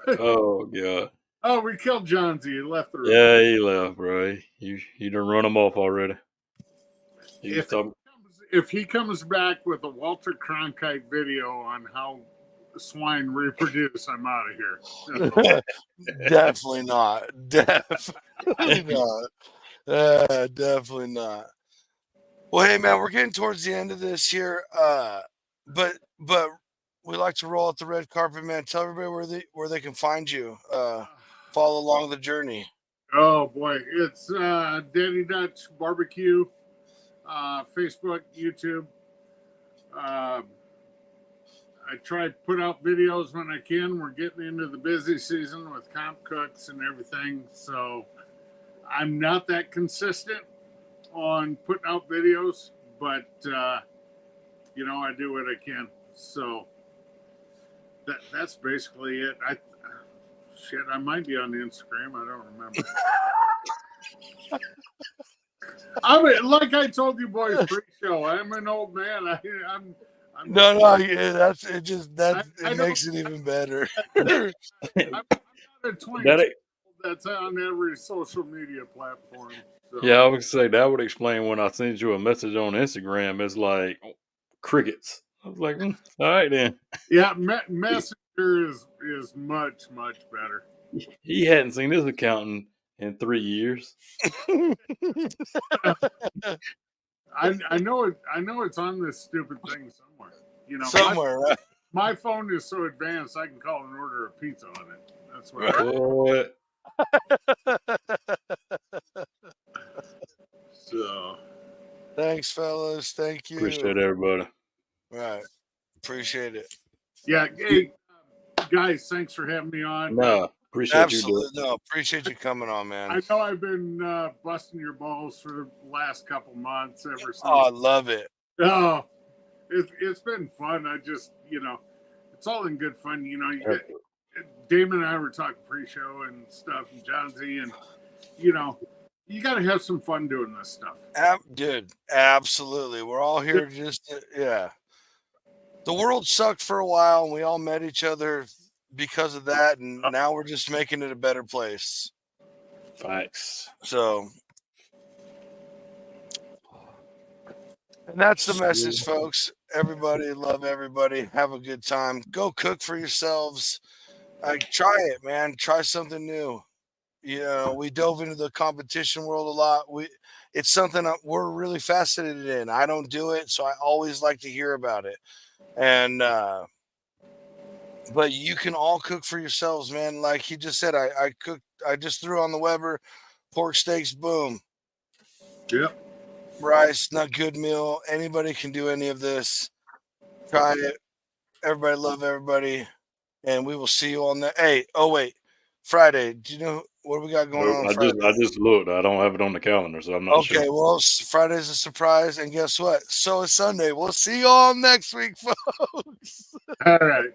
B: Oh God.
C: Oh, we killed Johnsy. He left the room.
B: Yeah, he left, bro. You done run him off already.
C: If he comes back with a Walter Cronkite video on how swine reproduce, I'm out of here.
D: Definitely not. Definitely not. Definitely not. Well, hey man, we're getting towards the end of this here. But we like to roll out the red carpet, man. Tell everybody where they can find you. Follow along the journey.
C: Oh boy, it's Daddy Dutch BBQ, Facebook, YouTube. I try to put out videos when I can. We're getting into the busy season with comp cooks and everything, so I'm not that consistent on putting out videos, but I do what I can. So that's basically it. I might be on Instagram. I don't remember. I mean, like I told you boys pre-show, I'm an old man. I'm
D: yeah, it makes it even better.
C: I'm not a 20 that's on every social media platform. So.
B: Yeah, I would say that would explain when I send you a message on Instagram. It's like crickets. I was like, all right then.
C: Yeah, Messenger is much better.
B: He hadn't seen his accountant in 3 years.
C: I know it's on this stupid thing somewhere.
D: Somewhere, right?
C: My phone is so advanced I can call and order a pizza on it. That's what. So,
D: thanks, fellas. Thank you.
B: Appreciate everybody.
D: Right, appreciate it.
C: Yeah, hey guys, thanks for having me on.
B: No, appreciate you.
D: No, appreciate you coming on, man.
C: I know I've been busting your balls for the last couple months ever since.
D: Oh, I love it.
C: Oh, it's been fun. I just it's all in good fun. Damon and I were talking pre-show and stuff, and Johnsy, and you got to have some fun doing this stuff.
D: Dude, absolutely. We're all here yeah. The world sucked for a while, and we all met each other because of that, and now we're just making it a better place.
B: Thanks.
D: So, and that's the message, folks. Everybody, love everybody. Have a good time. Go cook for yourselves. Try it, man. Try something new. We dove into the competition world a lot. It's something we're really fascinated in. I don't do it, so I always like to hear about it. And but you can all cook for yourselves, man. Like he just said, I cooked. I just threw on the Weber pork steaks. Boom.
C: Yep.
D: Rice, not good meal. Anybody can do any of this. Try it. Everybody love everybody. And we will see you on the. Hey, wait. Friday. Do you know what we got going on Friday?
B: I just looked. I don't have it on the calendar, so I'm not sure.
D: Okay, well, Friday's a surprise. And guess what? So is Sunday. We'll see you all next week, folks.
C: All right.